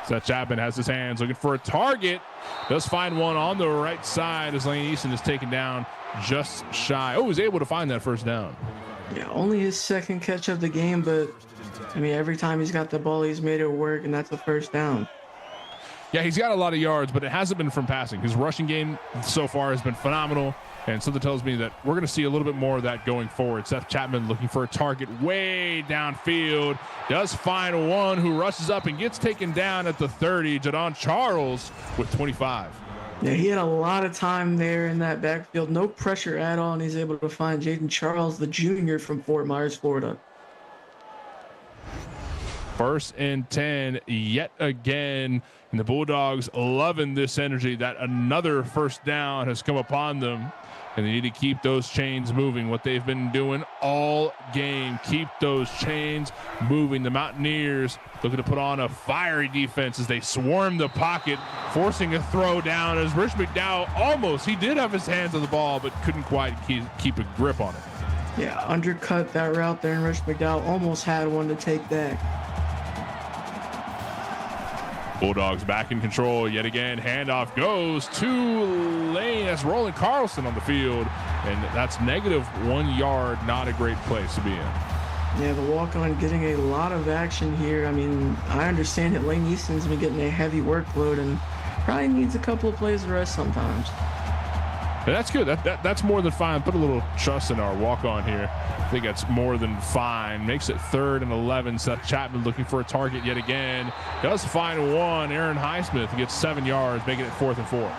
Seth Chapman has his hands looking for a target. Does find one on the right side as Lane Easton is taken down just shy. Oh, was able to find that first down. Yeah, only his second catch of the game, but I mean, every time he's got the ball, he's made it work, and that's a first down. Yeah, he's got a lot of yards, but it hasn't been from passing. His rushing game so far has been phenomenal, and something tells me that we're going to see a little bit more of that going forward. Seth Chapman looking for a target way downfield. Does find one who rushes up and gets taken down at the 30. Jadon Charles with 25. Yeah, he had a lot of time there in that backfield. No pressure at all, and he's able to find Jaden Charles, the junior from Fort Myers, Florida. 1st and 10 yet again. And the Bulldogs loving this energy that another first down has come upon them. And they need to keep those chains moving, what they've been doing all game. Keep those chains moving. The Mountaineers looking to put on a fiery defense as they swarm the pocket, forcing a throw down as Rich McDowell he did have his hands on the ball, but couldn't quite keep a grip on it. Yeah, undercut that route there, and Rich McDowell almost had one to take back. Bulldogs back in control yet again. Handoff goes to Lane. That's Roland Carlson on the field, and that's -1 yard. Not a great place to be in. Yeah, the walk-on getting a lot of action here. I mean, I understand that Lane Easton's been getting a heavy workload and probably needs a couple of plays of rest sometimes. And that's good. That's more than fine. Put a little trust in our walk-on here. I think that's more than fine. Makes it 3rd and 11. Seth Chapman looking for a target yet again. Does find one. Aaron Highsmith gets 7 yards, making it 4th and 4.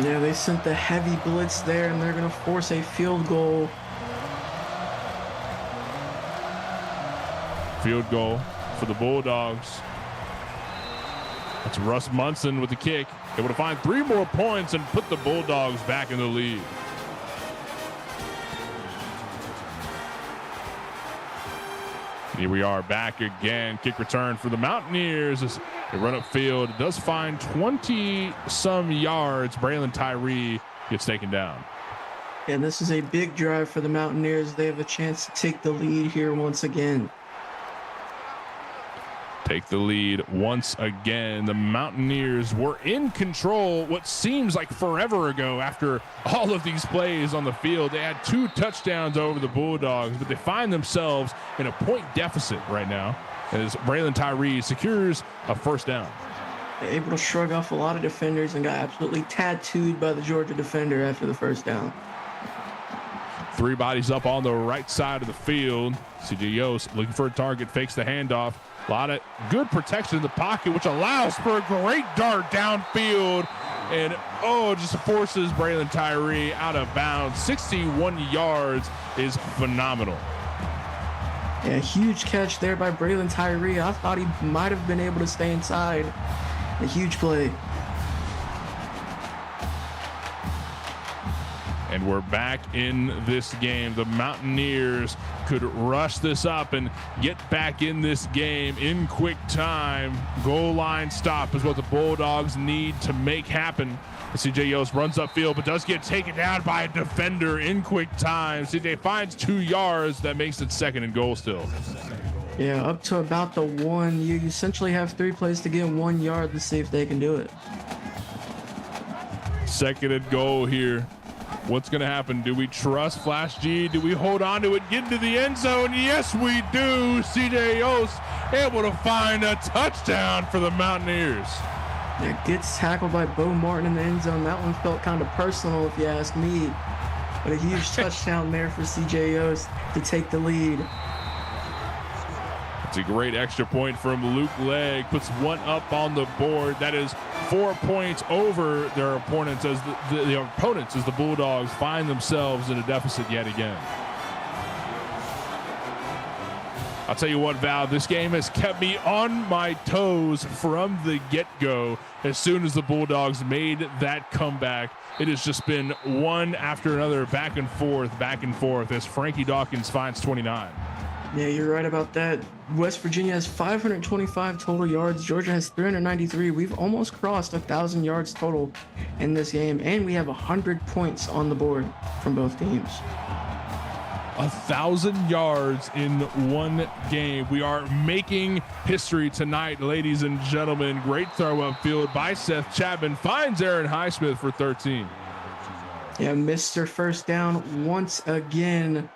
Yeah, they sent the heavy blitz there, and they're going to force a field goal. Field goal for the Bulldogs. That's Russ Munson with the kick. Able to find 3 more points and put the Bulldogs back in the lead. Here we are back again. Kick return for the Mountaineers as they run upfield. It does find 20-some yards. Braylon Tyree gets taken down. And this is a big drive for the Mountaineers. They have a chance to take the lead here once again. Take the lead once again. The Mountaineers were in control what seems like forever ago after all of these plays on the field. They had 2 touchdowns over the Bulldogs, but they find themselves in a point deficit right now as Braylon Tyree secures a first down. They're able to shrug off a lot of defenders and got absolutely tattooed by the Georgia defender after the first down. 3 bodies up on the right side of the field. C.J. Yost looking for a target, fakes the handoff. A lot of good protection in the pocket, which allows for a great dart downfield. And, just forces Braylon Tyree out of bounds. 61 yards is phenomenal. Yeah, huge catch there by Braylon Tyree. I thought he might have been able to stay inside. A huge play. And we're back in this game. The Mountaineers could rush this up and get back in this game in quick time. Goal line stop is what the Bulldogs need to make happen. C.J. Yost runs upfield, but does get taken down by a defender in quick time. C.J. finds 2 yards. That makes it 2nd and goal still. Yeah, up to about the 1. You essentially have 3 plays to get 1 yard to see if they can do it. 2nd and goal here What's going to happen? Do we trust Flash G? Do we hold on to it, get into the end zone? Yes, we do. CJ Yost able to find a touchdown for the Mountaineers. It gets tackled by Bo Martin in the end zone. That one felt kind of personal, if you ask me. But a huge touchdown there for CJ Yost to take the lead. It's a great extra point from Luke Legg. Puts one up on the board. That is 4 points over their opponents as the opponents as the Bulldogs find themselves in a deficit yet again. I'll tell you what, Val, this game has kept me on my toes from the get-go. As soon as the Bulldogs made that comeback, it has just been one after another, back and forth, as Frankie Dawkins finds 29. Yeah, you're right about that. West Virginia has 525 total yards. Georgia has 393. We've almost crossed 1,000 yards total in this game, and we have 100 points on the board from both teams. 1,000 yards in one game. We are making history tonight, ladies and gentlemen. Great throw upfield by Seth Chapman. Finds Aaron Highsmith for 13. Yeah, Mr. First Down once again.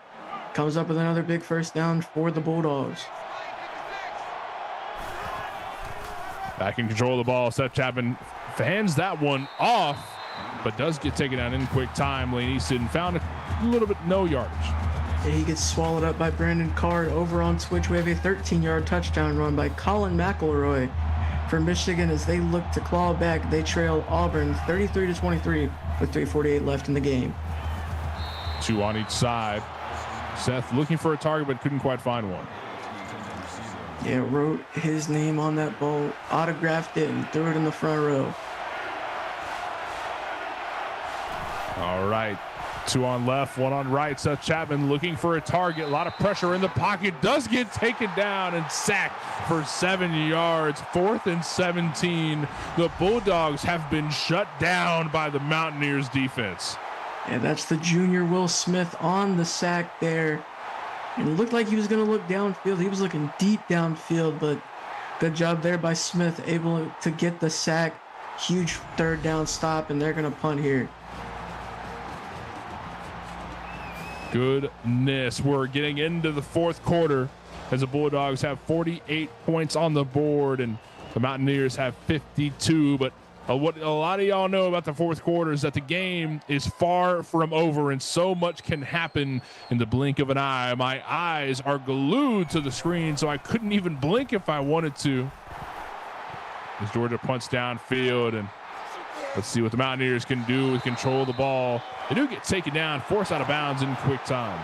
Comes up with another big first down for the Bulldogs. Back in control of the ball. Seth Chapman fans that one off, but does get taken down in quick time. Lane Easton found a little bit no yardage. Yeah, he gets swallowed up by Brandon Card. Over on Twitch, we have a 13-yard touchdown run by Colin McElroy for Michigan as they look to claw back. They trail Auburn 33-23 with 3:48 left in the game. Two on each side. Seth looking for a target, but couldn't quite find one. Yeah, wrote his name on that ball, autographed it, and threw it in the front row. All right. Two on left, one on right. Seth Chapman looking for a target. A lot of pressure in the pocket. Does get taken down and sacked for 7 yards. 4th and 17. The Bulldogs have been shut down by the Mountaineers defense. And that's the junior Will Smith on the sack there. And it looked like he was going to look downfield. He was looking deep downfield, but good job there by Smith, able to get the sack. Huge third down stop, and they're going to punt here. Goodness, we're getting into the fourth quarter as the Bulldogs have 48 points on the board and the Mountaineers have 52, but what a lot of y'all know about the fourth quarter is that the game is far from over and so much can happen in the blink of an eye. My eyes are glued to the screen, so I couldn't even blink if I wanted to. As Georgia punts downfield, and let's see what the Mountaineers can do with control of the ball. They do get taken down, forced out of bounds in quick time.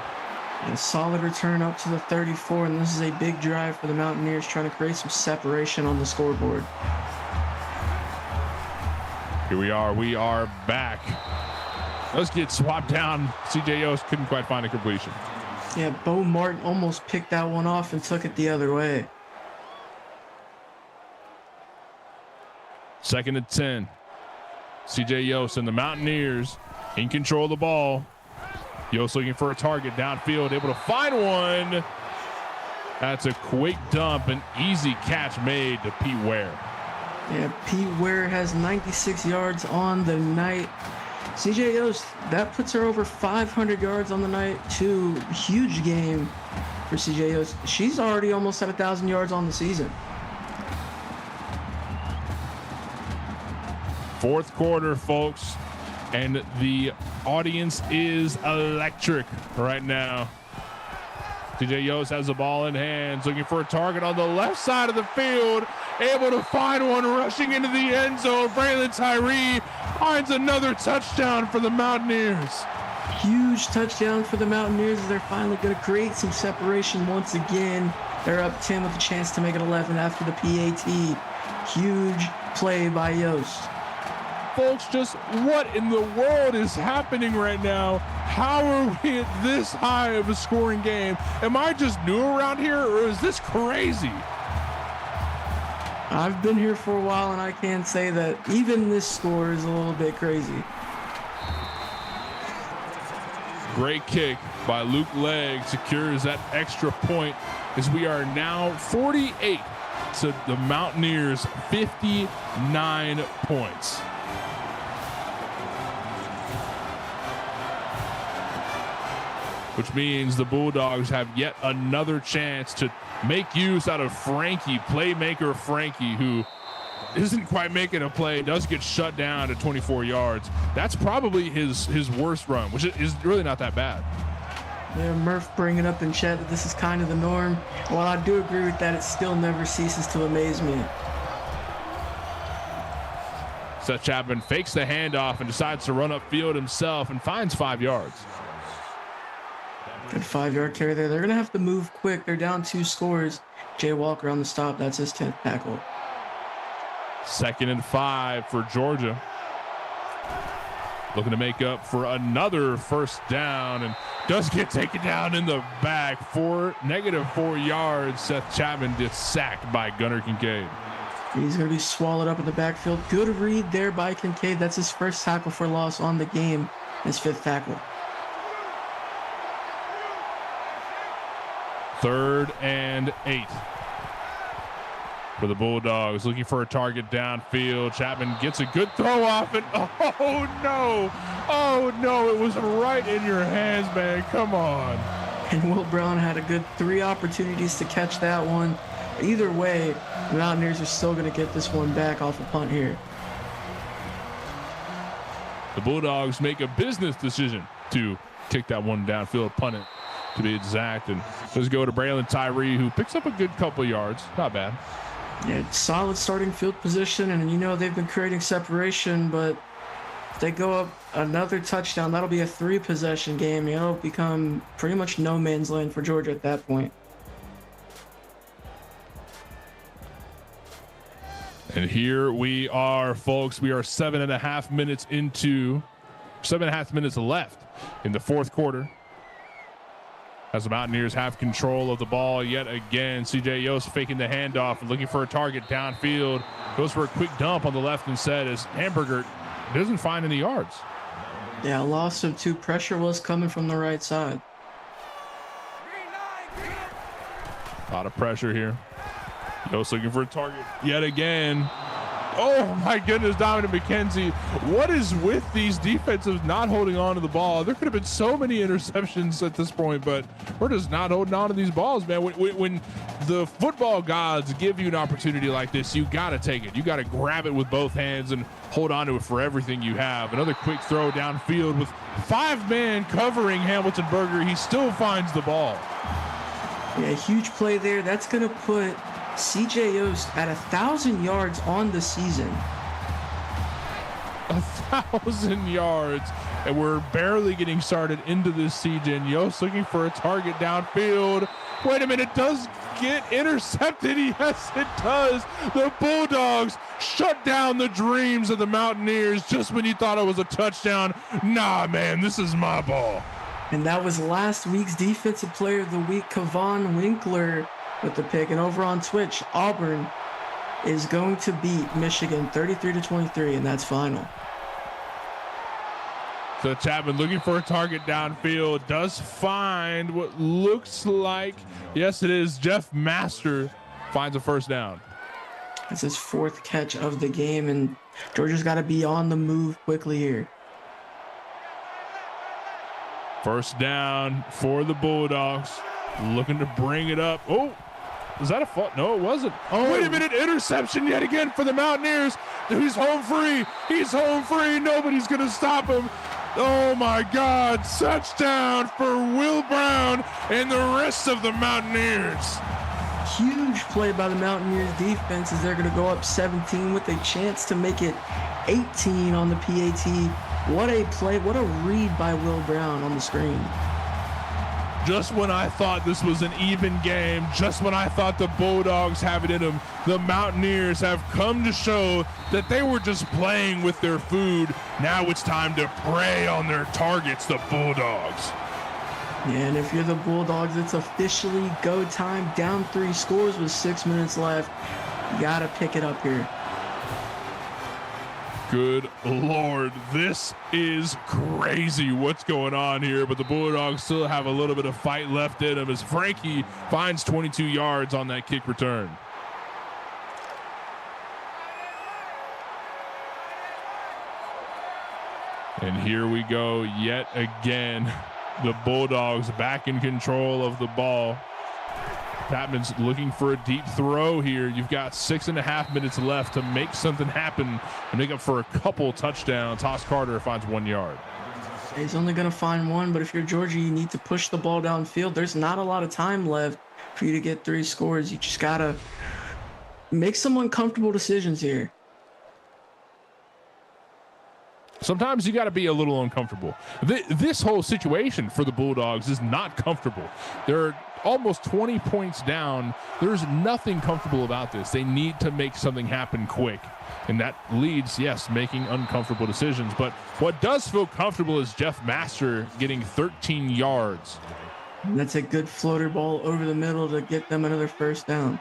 A solid return up to the 34, and this is a big drive for the Mountaineers, trying to create some separation on the scoreboard. Here we are back. Let's get swapped down. CJ Yost couldn't quite find a completion. Yeah, Bo Martin almost picked that one off and took it the other way. 2nd and 10. CJ Yost and the Mountaineers in control of the ball. Yost looking for a target downfield, able to find one. That's a quick dump, an easy catch made to Pete Ware. Yeah, Pete Ware has 96 yards on the night. CJ Yost, that puts her over 500 yards on the night, too. Huge game for CJ Yost. She's already almost at 1,000 yards on the season. Fourth quarter, folks, and the audience is electric right now. CJ Yost has the ball in hands, looking for a target on the left side of the field, able to find one rushing into the end zone. Braylon Tyree finds another touchdown for the Mountaineers. Huge touchdown for the Mountaineers as they're finally going to create some separation once again. They're up 10 with a chance to make it 11 after the PAT. Huge play by Yost. Folks, just what in the world is happening right now? How are we at this high of a scoring game? Am I just new around here, or is this crazy? I've been here for a while, and I can say that even this score is a little bit crazy. Great kick by Luke Legg secures that extra point as we are now 48 to the Mountaineers 59 points. which means the Bulldogs have yet another chance to make use out of Frankie, playmaker Frankie, who isn't quite making a play, does get shut down at 24 yards. That's probably his worst run, which is really not that bad. Yeah, Murph bringing up in chat that this is kind of the norm. While I do agree with that, it still never ceases to amaze me. Seth Chapman fakes the handoff and decides to run upfield himself and finds 5 yards. Good 5-yard carry there. They're going to have to move quick. They're down 2 scores. Jay Walker on the stop. That's his 10th tackle. 2nd and 5 for Georgia. Looking to make up for another first down and does get taken down in the back for -4 yards. Seth Chapman gets sacked by Gunnar Kincaid. He's going to be swallowed up in the backfield. Good read there by Kincaid. That's his first tackle for loss on the game. His 5th tackle. 3rd and 8 for the Bulldogs, looking for a target downfield. Chapman gets a good throw off, and oh no, it was right in your hands, man. Come on. And Will Brown had a good 3 opportunities to catch that one. Either way, the Mountaineers are still going to get this one back off a punt here. The Bulldogs make a business decision to kick that one downfield, punt it to be exact, and let's go to Braylon Tyree, who picks up a good couple yards. Not bad. Yeah, solid starting field position, and they've been creating separation, but if they go up another touchdown, that'll be a 3-possession game. It'll become pretty much no man's land for Georgia at that point. And here we are, folks. We are 7.5 minutes left in the 4th quarter, as the Mountaineers have control of the ball yet again. CJ Yost faking the handoff and looking for a target downfield. Goes for a quick dump on the left instead as Hamburger doesn't find any yards. Yeah, loss of 2. Pressure was coming from the right side. A lot of pressure here. Yost looking for a target yet again. Oh my goodness, Dominic McKenzie. What is with these defensives not holding on to the ball? There could have been so many interceptions at this point, but we're just not holding on to these balls, man. When the football gods give you an opportunity like this, you got to take it. You got to grab it with both hands and hold on to it for everything you have. Another quick throw downfield with 5-man covering Hamilton Berger. He still finds the ball. Yeah, huge play there. That's going to put CJ Yost at 1,000 yards on the season. 1,000 yards, and we're barely getting started into this season. Yost looking for a target downfield. Wait a minute, it does get intercepted. Yes, it does. The Bulldogs shut down the dreams of the Mountaineers just when you thought it was a touchdown. Nah, man, this is my ball. And that was last week's Defensive Player of the Week, Kevon Winkler, with the pick. And over on Twitch, Auburn is going to beat Michigan 33-23, and that's final. So Chapman looking for a target downfield, does find what looks like, yes it is, Jeff Master finds a first down. That's his 4th catch of the game, and Georgia's got to be on the move quickly here. First down for the Bulldogs, looking to bring it up. Oh, was that a fault? No, it wasn't. Oh, wait a minute, interception yet again for the Mountaineers. He's home free. He's home free. Nobody's going to stop him. Oh my God, touchdown for Will Brown and the rest of the Mountaineers. Huge play by the Mountaineers defense as they're going to go up 17 with a chance to make it 18 on the PAT. What a play, what a read by Will Brown on the screen. Just when I thought this was an even game, just when I thought the Bulldogs have it in them, the Mountaineers have come to show that they were just playing with their food. Now it's time to prey on their targets, the Bulldogs. Yeah, and if you're the Bulldogs, it's officially go time. Down 3 scores with 6 minutes left. You got to pick it up here. Good Lord, this is crazy what's going on here, but the Bulldogs still have a little bit of fight left in them as Frankie finds 22 yards on that kick return. And here we go yet again. The Bulldogs back in control of the ball. Chapman's looking for a deep throw here. You've got 6.5 minutes left to make something happen and make up for a couple touchdowns. Haas Carter finds 1 yard. He's only going to find one, but if you're Georgia, you need to push the ball downfield. There's not a lot of time left for you to get 3 scores. You just got to make some uncomfortable decisions here. Sometimes you got to be a little uncomfortable. This whole situation for the Bulldogs is not comfortable. They're almost 20 points down. There's nothing comfortable about this. They need to make something happen quick. And that leads, yes, making uncomfortable decisions. But what does feel comfortable is Jeff Master getting 13 yards. And that's a good floater ball over the middle to get them another first down.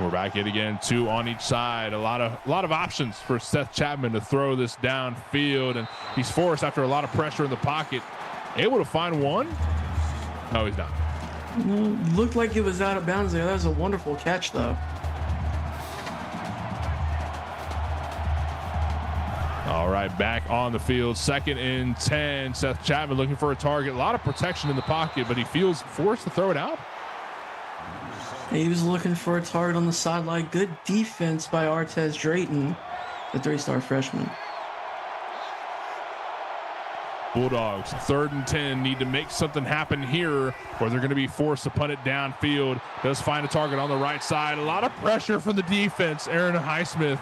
We're back in again, 2 on each side. A lot of options for Seth Chapman to throw this downfield, and he's forced after a lot of pressure in the pocket. Able to find one? No, he's not. Looked like it was out of bounds there. That was a wonderful catch, though. All right, back on the field, 2nd and 10. Seth Chapman looking for a target. A lot of protection in the pocket, but he feels forced to throw it out. He was looking for a target on the sideline. Good defense by Artez Drayton, the 3-star freshman. Bulldogs, 3rd and 10, need to make something happen here, or they're going to be forced to punt it downfield. Does find a target on the right side. A lot of pressure from the defense. Aaron Highsmith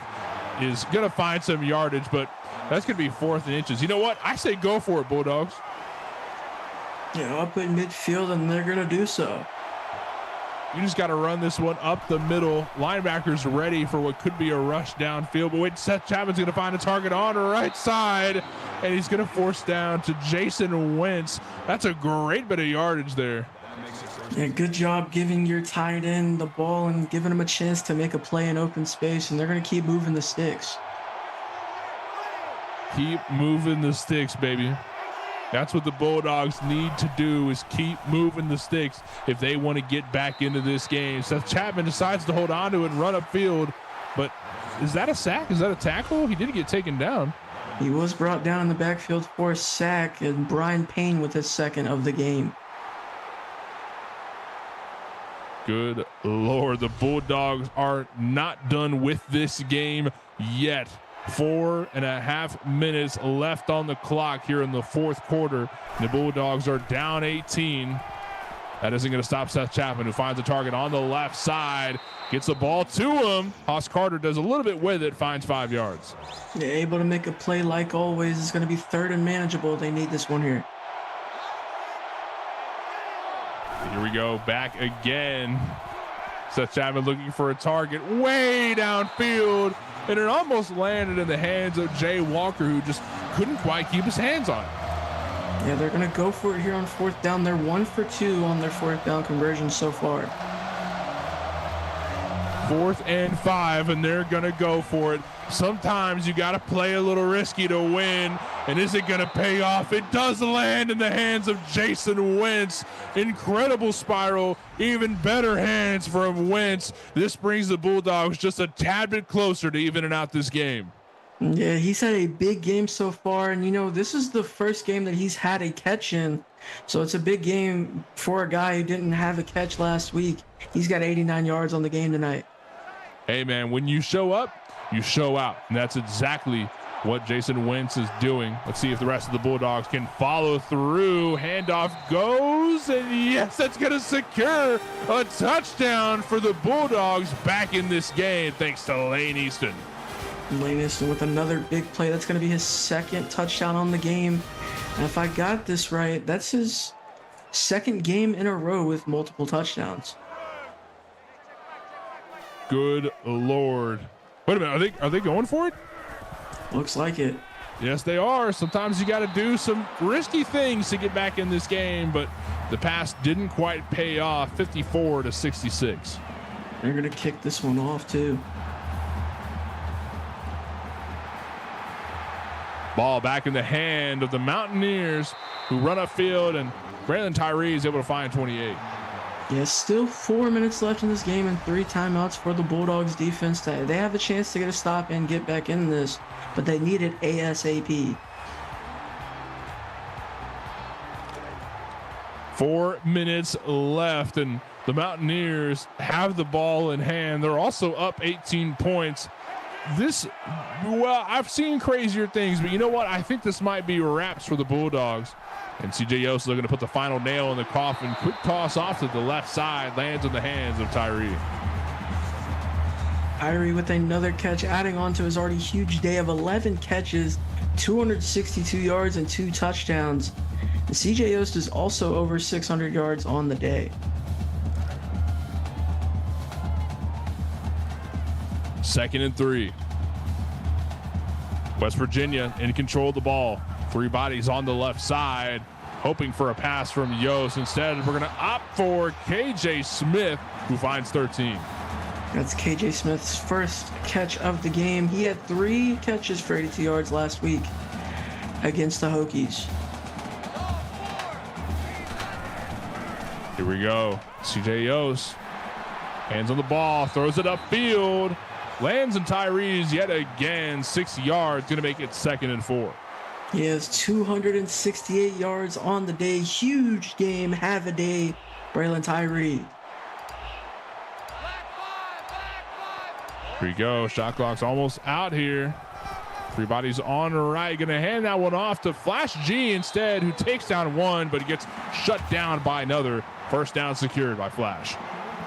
is going to find some yardage, but that's going to be 4th and inches. You know what? I say go for it, Bulldogs. Yeah, up in midfield, and they're going to do so. You just got to run this one up the middle. Linebackers ready for what could be a rush downfield. But wait, Seth Chapman's going to find a target on the right side, and he's going to force down to Jason Wentz. That's a great bit of yardage there. Yeah, good job giving your tight end the ball and giving him a chance to make a play in open space, and they're going to keep moving the sticks. Keep moving the sticks, baby. That's what the Bulldogs need to do, is keep moving the sticks if they want to get back into this game. Seth Chapman decides to hold on to it and run upfield, but is that a sack? Is that a tackle? He did get taken down. He was brought down in the backfield for a sack, and Brian Payne with his 2nd of the game. Good Lord, the Bulldogs are not done with this game yet. 4.5 minutes left on the clock here in the 4th quarter. The Bulldogs are down 18. That isn't going to stop Seth Chapman, who finds a target on the left side, gets the ball to him. Haas Carter does a little bit with it, finds 5 yards. Yeah, able to make a play like always. It's going to be 3rd and manageable. They need this one here. Here we go, back again. Seth Chapman looking for a target way downfield, and it almost landed in the hands of Jay Walker, who just couldn't quite keep his hands on it. Yeah, they're going to go for it here on 4th down. They're 1 for 2 on their 4th down conversion so far. 4th and 5, and they're going to go for it. Sometimes you got to play a little risky to win, and is it going to pay off? It does land in the hands of Jason Wentz. Incredible spiral, even better hands from Wentz. This brings the Bulldogs just a tad bit closer to evening out this game. Yeah, he's had a big game so far, and you know, this is the first game that he's had a catch in, so it's a big game for a guy who didn't have a catch last week. He's got 89 yards on the game tonight. Hey man, when you show up, you show out, and that's exactly what Jason Wentz is doing. Let's see if the rest of the Bulldogs can follow through. Handoff goes, and yes, that's going to secure a touchdown for the Bulldogs back in this game, thanks to Lane Easton. Lane Easton with another big play. That's going to be his 2nd touchdown on the game. And if I got this right, that's his 2nd game in a row with multiple touchdowns. Good Lord. Wait a minute, are they going for it? Looks like it. Yes, they are. Sometimes you got to do some risky things to get back in this game, but the pass didn't quite pay off. 54-66. They're going to kick this one off too. Ball back in the hand of the Mountaineers, who run upfield, and Braylon Tyree is able to find 28. Yeah, still 4 minutes left in this game and 3 timeouts for the Bulldogs defense. They have a chance to get a stop and get back in this, but they need it ASAP. 4 minutes left, and the Mountaineers have the ball in hand. They're also up 18 points. Well, I've seen crazier things, but you know what? I think this might be wraps for the Bulldogs. And CJ Yost is looking to put the final nail in the coffin. Quick toss off to the left side, lands in the hands of Tyree. Tyree with another catch, adding on to his already huge day of 11 catches, 262 yards, and 2 touchdowns. And CJ Yost is also over 600 yards on the day. Second and 3. West Virginia in control of the ball. 3 bodies on the left side, hoping for a pass from Yost. Instead, we're going to opt for KJ Smith, who finds 13. That's KJ Smith's first catch of the game. He had 3 catches for 82 yards last week against the Hokies. Here we go. CJ Yost, hands on the ball, throws it upfield, lands in Tyree's yet again, 6 yards, going to make it 2nd and 4. He has 268 yards on the day. Huge game, have a day, Braylon Tyree. Here we go. Shot clock's almost out here. 3 bodies on the right. Going to hand that one off to Flash G instead, who takes down 1, but he gets shut down by another. First down secured by Flash.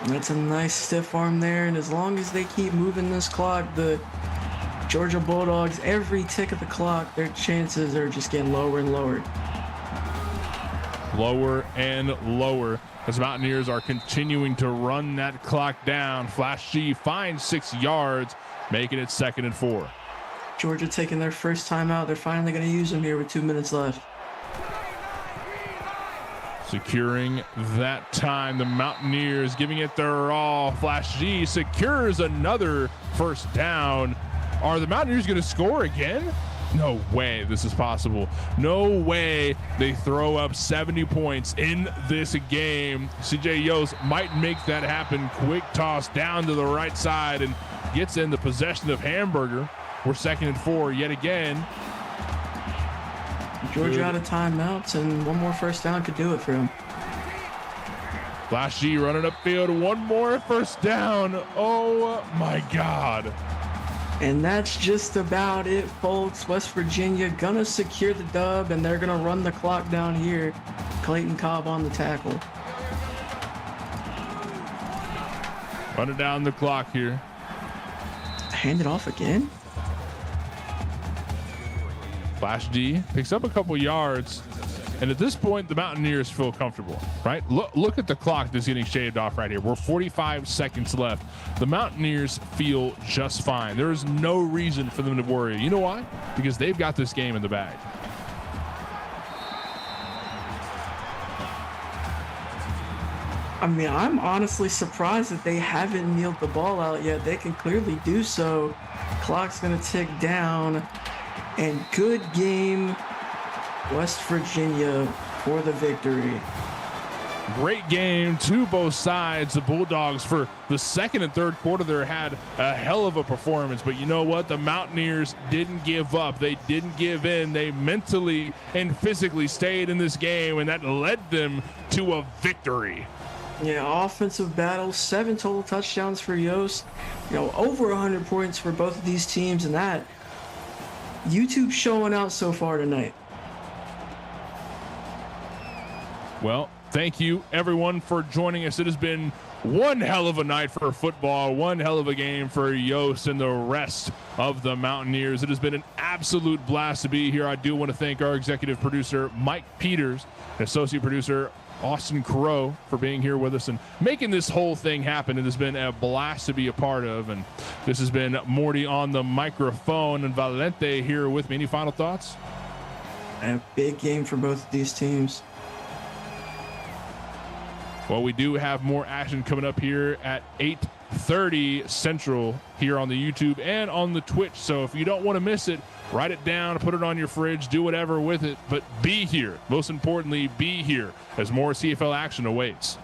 That's a nice stiff arm there, and as long as they keep moving this clock, the Georgia Bulldogs, every tick of the clock, their chances are just getting lower and lower. Lower and lower as Mountaineers are continuing to run that clock down. Flash G finds 6 yards, making it 2nd and 4. Georgia taking their first time out. They're finally going to use them here with 2 minutes left. Securing that time, the Mountaineers giving it their all. Flash G secures another first down. Are the Mountaineers going to score again? No way this is possible. No way they throw up 70 points in this game. CJ Yost might make that happen. Quick toss down to the right side and gets in the possession of Hamburger. We're 2nd and 4 yet again. Georgia out of timeouts, and one more first down could do it for him. Flash G running upfield. One more first down. Oh my God. And that's just about it, folks. West Virginia gonna secure the dub, and they're gonna run the clock down here. Clayton Cobb on the tackle. Running down the clock here. Hand it off again. Flash D picks up a couple yards, and at this point, the Mountaineers feel comfortable, right? Look at the clock that's getting shaved off right here. We're 45 seconds left. The Mountaineers feel just fine. There is no reason for them to worry. You know why? Because they've got this game in the bag. I mean, I'm honestly surprised that they haven't kneeled the ball out yet. They can clearly do so. Clock's gonna tick down. And good game, West Virginia, for the victory. Great game to both sides. The Bulldogs, for the 2nd and 3rd quarter there, had a hell of a performance. But you know what? The Mountaineers didn't give up. They didn't give in. They mentally and physically stayed in this game, and that led them to a victory. Yeah, offensive battle, 7 total touchdowns for Yost. You know, over 100 points for both of these teams, and that YouTube showing out so far tonight. Well, thank you everyone for joining us. It has been one hell of a night for football, one hell of a game for Yost and the rest of the Mountaineers. It has been an absolute blast to be here. I do want to thank our executive producer, Mike Peters, and associate producer, Austin Crow, for being here with us and making this whole thing happen. It has been a blast to be a part of, and this has been Morty on the microphone and Valente here with me. Any final thoughts? A big game for both of these teams. Well, we do have more action coming up here at 8:30 Central here on the YouTube and on the Twitch. So if you don't want to miss it, write it down, put it on your fridge, do whatever with it, but be here. Most importantly, be here as more CFL action awaits.